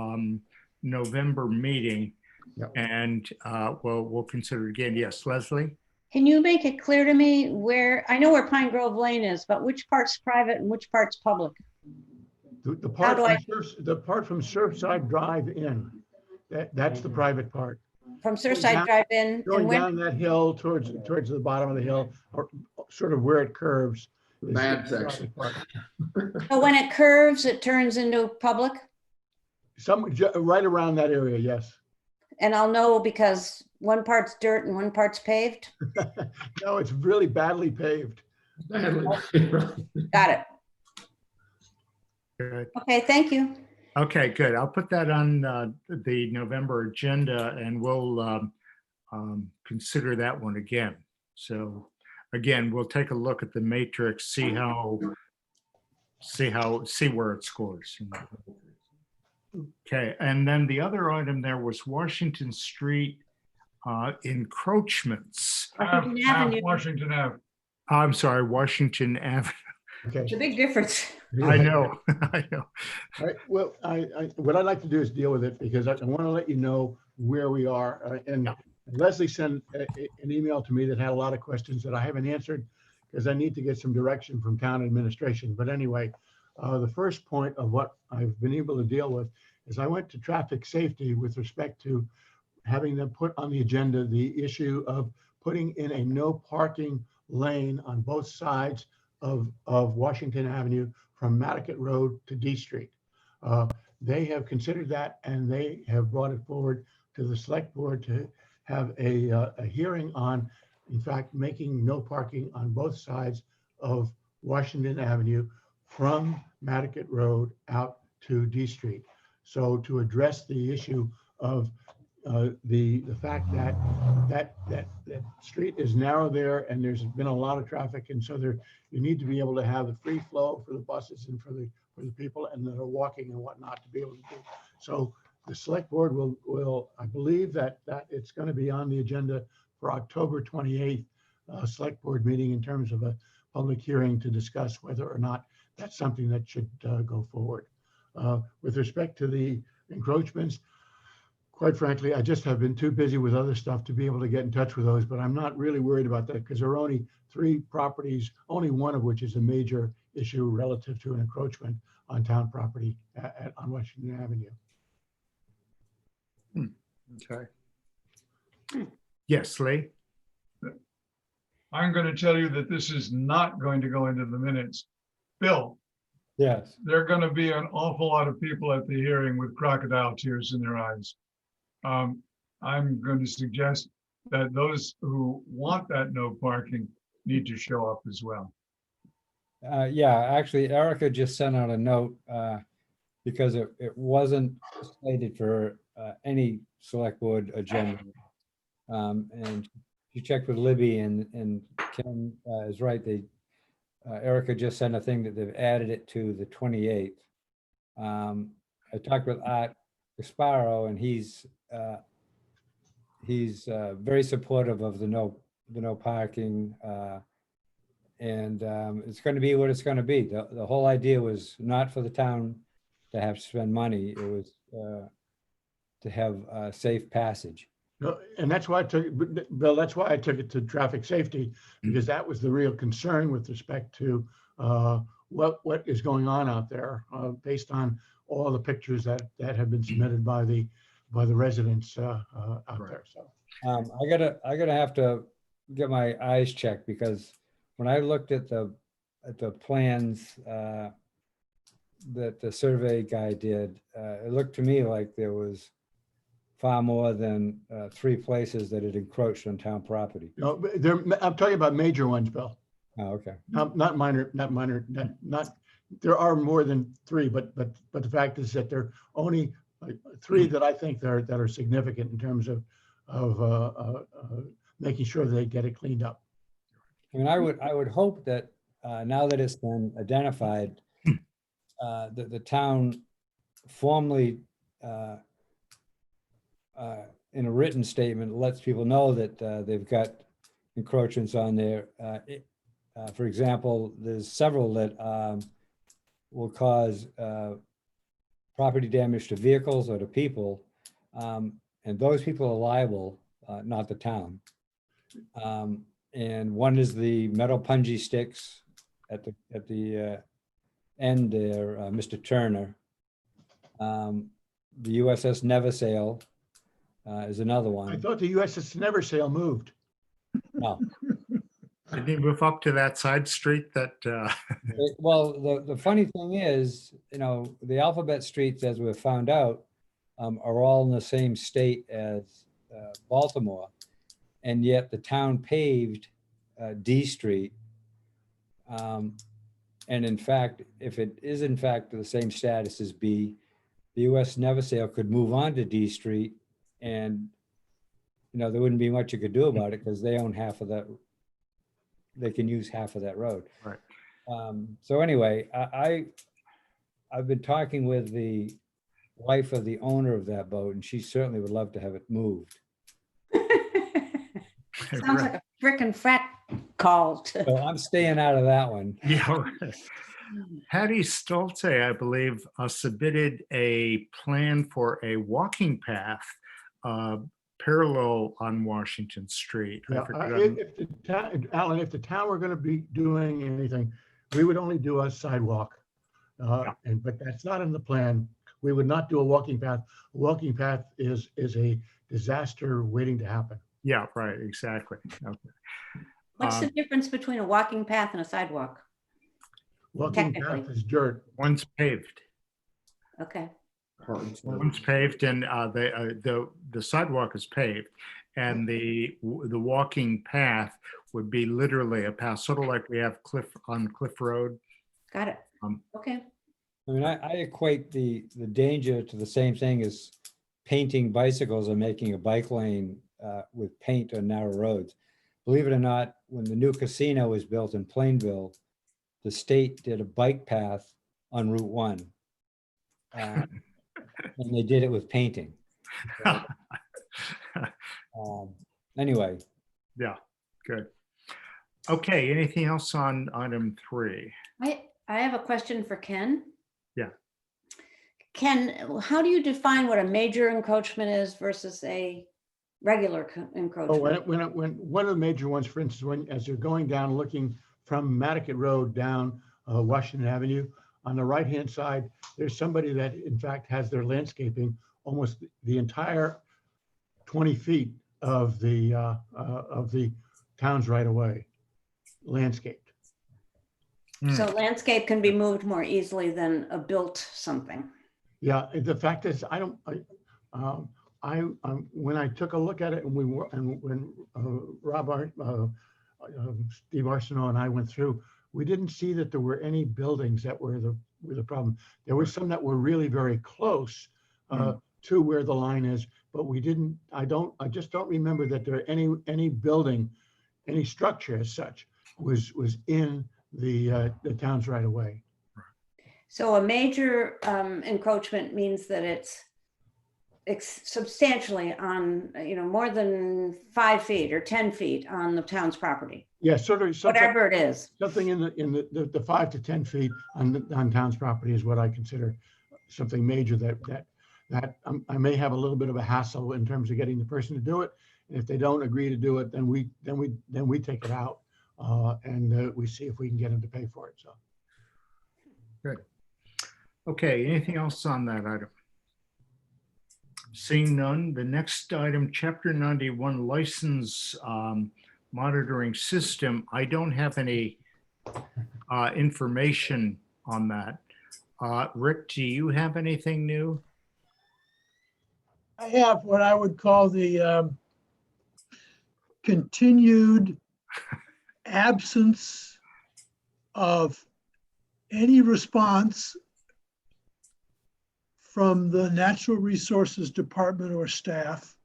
November meeting. Yep. And we'll consider it again. Yes, Leslie? Can you make it clear to me where, I know where Pine Grove Lane is, but which part's private and which part's public? The part from Surfside Drive in, that's the private part. From Surfside Drive in? Going And when, down that hill towards the bottom of the hill, or sort of where it curves. The bad section. so when it curves, it turns into public? Right around that area, yes. And I'll know because one part's dirt and one part's paved? No, it's really badly paved. Got it. Good. Okay, thank you. Okay, good. I'll put that on the November agenda and we'll consider that one again. So again, we'll take a look at the matrix, see where it scores. Okay, and then the other item there was Washington Street encroachments. Washington Avenue. Washington Ave. I'm sorry, Washington Avenue. Okay. It's a big difference. I know, I know. All right. Well, what I'd like to do is deal with it because I want to let you know where we are. And Leslie sent an email to me that had a lot of questions that I haven't answered because I need to get some direction from town administration. But anyway, the first point of what I've been able to deal with is I went to traffic safety with respect to having them put on the agenda the issue of putting in a no parking lane on both sides of Washington Avenue from Matticat Road to D Street. They have considered that and they have brought it forward to the select board to have a hearing on, in fact, making no parking on both sides of Washington Avenue from Matticat Road out to D Street. So to address the issue of the fact that street is narrow there and there's been a lot of traffic, and so you need to be able to have the free flow for the buses and for the people and that are walking and whatnot to be able to do. So the select board will I believe that it's going to be on the agenda for October 28th select board meeting in terms of a public hearing to discuss whether or not that's something that should go forward. With respect to the encroachments, quite frankly, I just have been too busy with other stuff to be able to get in touch with those, but I'm not really worried about that because there are only 3 properties, only one of which is a major issue relative to an encroachment on town property on Washington Avenue. Okay. Yes, Lee? I'm going to tell you that this is not going to go into the minutes. Bill, Yes. there are going to be an awful lot of people at the hearing with crocodile tears in their eyes. I'm going to suggest that those who want that no parking need to show up as well. Yeah, actually, Erica just sent out a note because it wasn't slated for any select board agenda. And she checked with Libby and Ken is right. Erica just sent a thing that they've added it to the 28th. I talked with Art Gasparo and he's very supportive of the no parking. And it's going to be what it's going to be. The whole idea was not for the town to have to spend money. It was to have safe passage. No, and that's why I took, Bill, that's why I took it to traffic safety, because that was the real concern with respect to what is going on out there based on all the pictures that have been submitted by the residents out there. So I gotta have to get my eyes checked because when I looked at the plans that the survey guy did, it looked to me like there was far more than 3 places that had encroached on town property. no, I'm talking about major ones, Bill. Oh, okay. Not minor. There are more than 3, but the fact is that there are only 3 that I think that are significant in terms of making sure they get it cleaned up. I mean, I would hope that now that it's been identified, that the town formally in a written statement lets people know that they've got encroachments on there. For example, there's several that will cause property damage to vehicles or to people, and those people are liable, not the town. And one is the metal punji sticks at the end there, Mr. Turner. The USS Neversail is another one. I thought the USS Neversail moved. No. Did he move up to that side street that? Well, the funny thing is, you know, the alphabet streets, as we've found out, are all in the same state as Baltimore. And yet the town paved D Street. And in fact, if it is in fact the same status as B, the US Neversail could move on to D Street and, you know, there wouldn't be much you could do about it because they own half of that. They can use half of that road. Right. So anyway, I've been talking with the wife of the owner of that boat and she certainly would love to have it moved. Sounds like a frickin' frat call. So I'm staying out of that one. Yeah. Patty Stolte, I believe, submitted a plan for a walking path parallel on Washington Street. Yeah, if the town, Alan, if the town were going to be doing anything, we would only do a sidewalk. But that's not in the plan. We would not do a walking path. A walking path is a disaster waiting to happen. Yeah, right, exactly. Okay. What's the difference between a walking path and a sidewalk? Walking path is dirt. One's paved. Okay. One's paved and the sidewalk is paved. And the walking path would be literally a path, sort of like we have on Cliff Road. Got it. Okay. I mean, I equate the danger to the same thing as painting bicycles or making a bike lane with paint on narrow roads. Believe it or not, when the new casino was built in Plainville, the state did a bike path on Route 1. And they did it with painting. Anyway. Yeah, good. Okay, anything else on item 3? I I have a question for Ken. Yeah. Ken, how do you define what a major encroachment is versus a regular Oh, encroachment? when one of the major ones, for instance, when as you're going down, looking from Matticat Road down Washington Avenue, on the right-hand side, there's somebody that in fact has their landscaping almost the entire 20 feet of the town's right of way, landscaped. So landscape can be moved more easily than a built something. Yeah, the fact is, when I took a look at it and when Steve Arsenault and I went through, we didn't see that there were any buildings that were the problem. There were some that were really very close to where the line is, but we didn't, I just don't remember that there any building, any structure as such was in the town's right of way. So a major encroachment means that it's substantially on, more than 5 feet or 10 feet on the town's property. Yeah, sort of something, Whatever it is. something in the 5 to 10 feet on town's property is what I consider something major that I may have a little bit of a hassle in terms of getting the person to do it. And if they don't agree to do it, then we take it out and we see if we can get them to pay for it. So. Good. Okay, anything else on that item? Seeing none, the next item, Chapter 91 license monitoring system. I don't have any information on that. Rick, do you have anything new? I have what I would call the continued absence of any response from the Natural Resources Department or staff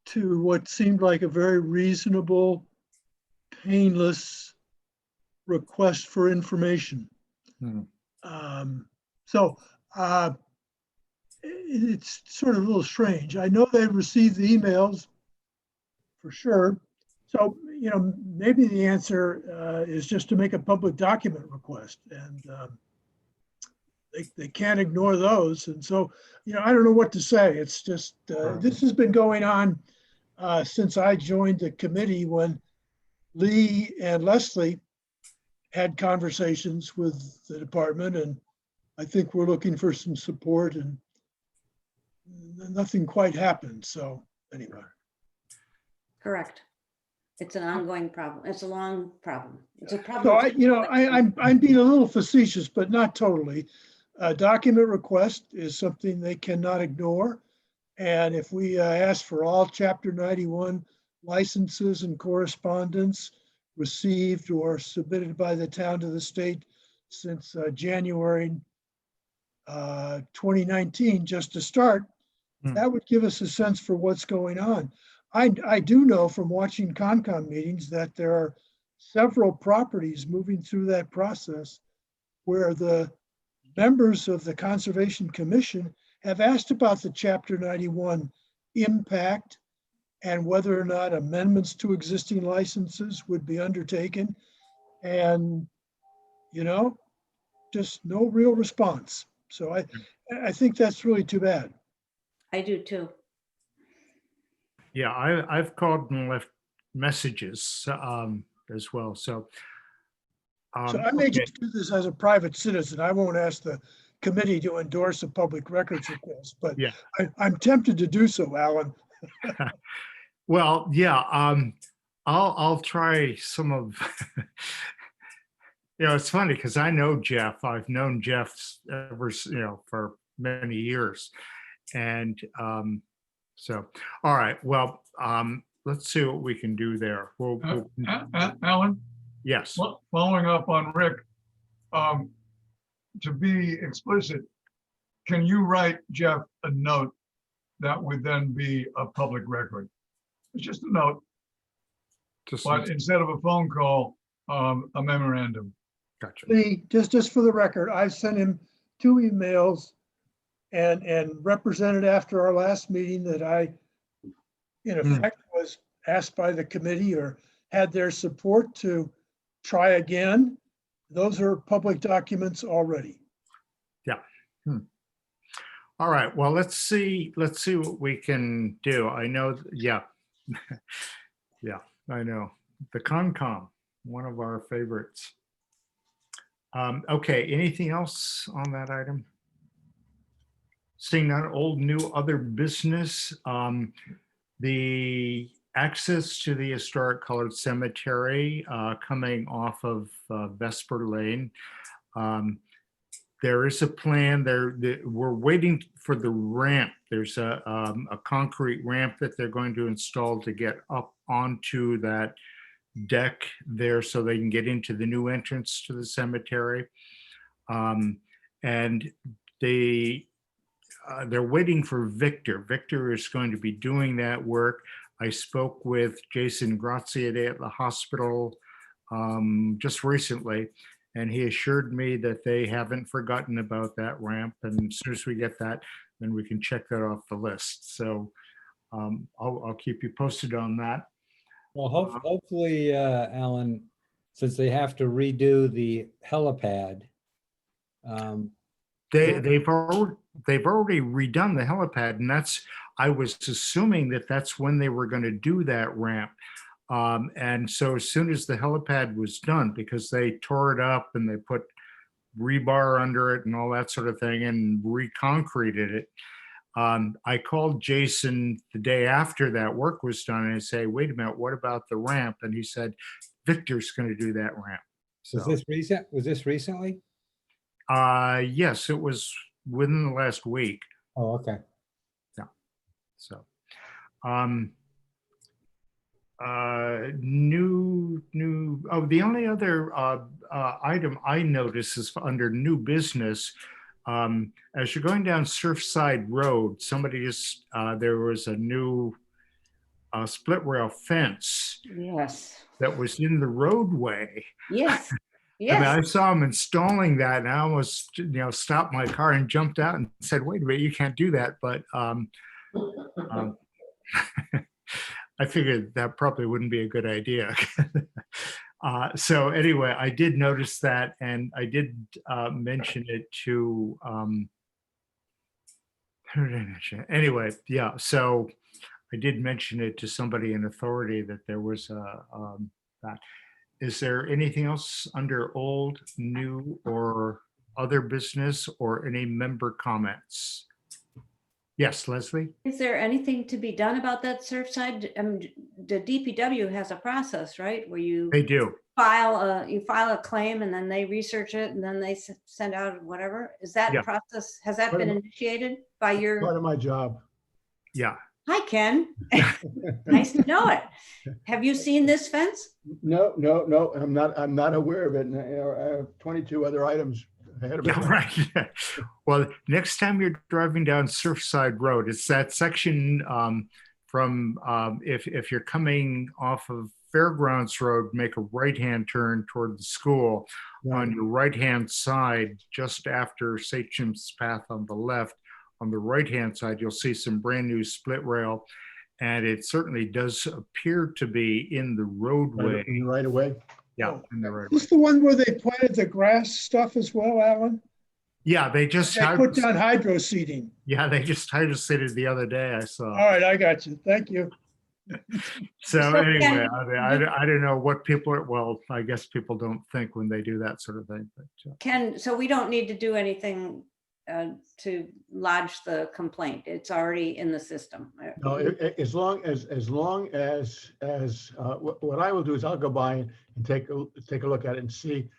to what seemed like a very reasonable, painless request for information. It's sort of a little strange. I know they've received the emails for sure. So, maybe the answer is just to make a public document request, and they can't ignore those. And so, I don't know what to say. It's just, this has been going on since I joined the committee, when Lee and Leslie had conversations with the department, and I think we're looking for some support, and nothing quite happened. So anyway. Correct. It's an ongoing problem. It's a long problem. It's a problem. So I'm being a little facetious, but not totally. A document request is something they cannot ignore. And if we ask for all Chapter 91 licenses and correspondence received or submitted by the town to the state since January 2019, just to start, that would give us a sense for what's going on. I do know from watching Concom meetings that there are several properties moving through that process where the members of the Conservation Commission have asked about the Chapter 91 impact and whether or not amendments to existing licenses would be undertaken. And, just no real response. So I think that's really too bad. I do too. Yeah, I've called and left messages as well. So I may just do this as a private citizen. I won't ask the committee to endorse a public records request, but yeah, I'm tempted to do so, Alan. well, yeah, I'll try some of. It's funny because I know Jeff. I've known Jeff ever, for many years, and so, all right. Well, let's see what we can do there. We'll Alan? Yes. Following up on Rick, to be explicit, can you write Jeff a note that would then be a public record? It's just a note, but instead of a phone call, a memorandum. Gotcha. Lee, just for the record, I've sent him 2 emails and represented after our last meeting that I, in effect, was asked by the committee or had their support to try again Those are public documents already. All right, well, let's see what we can do. I know, yeah. Yeah, I know. The Concom, one of our favorites. Okay, anything else on that item? Seeing none, old, new, other business. The access to the historic colored cemetery coming off of Vesper Lane. There is a plan there. We're waiting for the ramp. There's a concrete ramp that they're going to install to get up onto that deck there so they can get into the new entrance to the cemetery. And they're waiting for Victor. Victor is going to be doing that work. I spoke with Jason Graziade at the hospital just recently, and he assured me that they haven't forgotten about that ramp. And as soon as we get that, then we can check that off the list. So I'll keep you posted on that. Well, hopefully, Alan, since they have to redo the helipad. They've already redone the helipad, and I was assuming that that's when they were going to do that ramp. And so as soon as the helipad was done, because they tore it up and they put rebar under it and all that sort of thing and reconcreted it, I called Jason the day after that work was done and I say, wait a minute, what about the ramp? And he said, Victor's going to do that ramp. So, Was this recent? Was this recently? yes, it was within the last week. Oh, okay. Yeah. So, the only other item I noticed is under new business. As you're going down Surfside Road, there was a new split rail fence Yes, that was in the roadway. yes, I mean, I yes. saw him installing that and I almost, stopped my car and jumped out and said, wait a minute, you can't do that. But I figured that probably wouldn't be a good idea. So anyway, I did notice that, and I did mention it to, who did I mention it? Anyway, yeah, so I did mention it to somebody in authority that there was that. Is there anything else under old, new, or other business, or any member comments? Yes, Leslie? Is there anything to be done about that Surfside? The DPW has a process, right? Where you They do. file a claim and then they research it and then they send out whatever. Is that Yeah. process, has that Part been of- initiated by Part your, of my job. Yeah. hi, Ken. Nice to know it. Have you seen this fence? No, I'm not aware of it. And I have 22 other items ahead of me. Yeah, right. Well, next time you're driving down Surfside Road, it's that section from if you're coming off of Fairgrounds Road, make a right-hand turn toward the school. Right. On your right-hand side, just after Sachem's Path on the left, on the right-hand side, you'll see some brand new split rail. And it certainly does appear to be in the roadway. Right away. Yeah, in the roadway. Is this the one where they planted the grass stuff as well, Alan? Yeah, they just They put down hydro seeding. Yeah, they just hydroseeded the other day, I saw. All right, I got you. Thank you. So So anyway, Ken, I don't know what people are, well, I guess people don't think when they do that sort of thing, but Ken, so we don't need to do anything to lodge the complaint. It's already in the system. No, as long as what I will do is I'll go by and take a look at it and see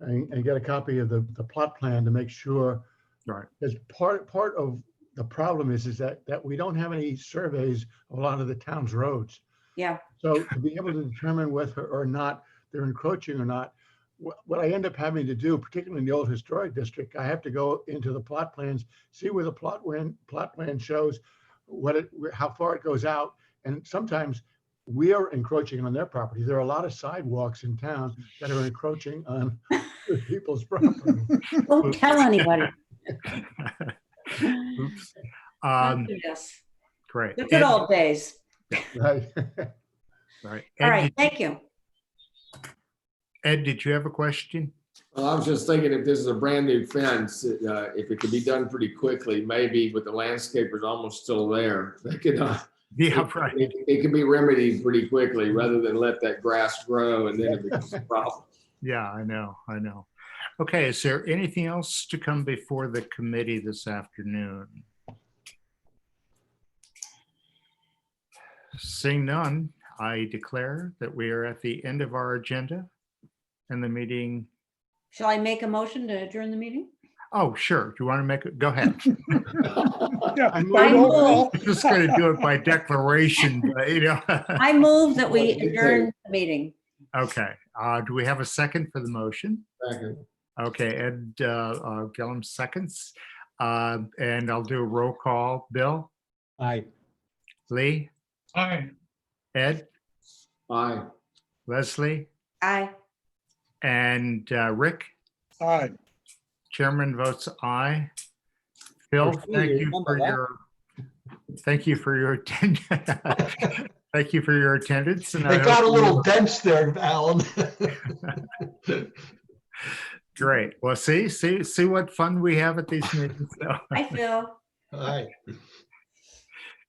and get a copy of the plot plan to make sure. Right. Because part of the problem is that we don't have any surveys of a lot of the town's roads. Yeah, So to be able to determine whether or not they're encroaching or not, what I end up having to do, particularly in the old historic district, I have to go into the plot plans, see where the plot plan shows how far it goes out. And sometimes we are encroaching on their property. There are a lot of sidewalks in town that are encroaching on people's property. don't tell anybody. oops. Yes, Great. the good old days. Right. Right. All right, thank you. Ed, did you have a question? Well, I was just thinking if this is a brand new fence, if it could be done pretty quickly, maybe with the landscapers almost still there, they could, Yeah, right. it could be remedied pretty quickly rather than let that grass grow and then it becomes a problem. Yeah, I know. Okay, is there anything else to come before the committee this afternoon? Seeing none, I declare that we are at the end of our agenda and the meeting. Shall I make a motion to adjourn the meeting? Oh, sure. Do you want to make it? Go ahead. Yeah, I by roll call. I'm just going to do it by declaration, but, you know. I move that we adjourn the meeting. Okay. Do we have a second for the motion? Second. Okay, Ed Gillum seconds. And I'll do a roll call. Bill, Aye. Lee, Aye. Ed, Aye. Leslie, Aye. and Rick. Aye. Chairman votes aye. Phil, thank you for your attendance. Thank you for your attendance. And It I got a hope little dense there, Alan. great. Well, see what fun we have at these meetings. So, Hi, Phil. Aye.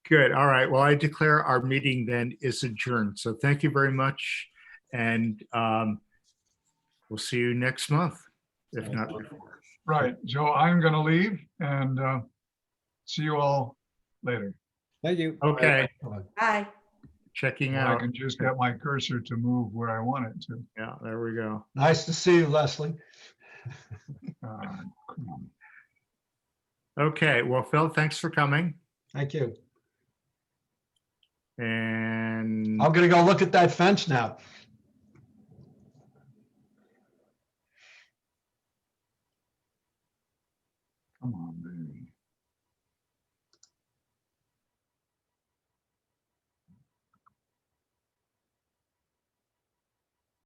good. All right. Well, I declare our meeting then is adjourned. So thank you very much. And we'll see you next month, if not before. Right. So I'm going to leave and see you all later. Thank you. Okay. Aye. Checking I out. can just get my cursor to move where I want it to. Yeah, there we go. Nice to see you, Leslie. Cool. Okay. Well, Phil, thanks for coming. Thank you. And I'm gonna go look at that fence now.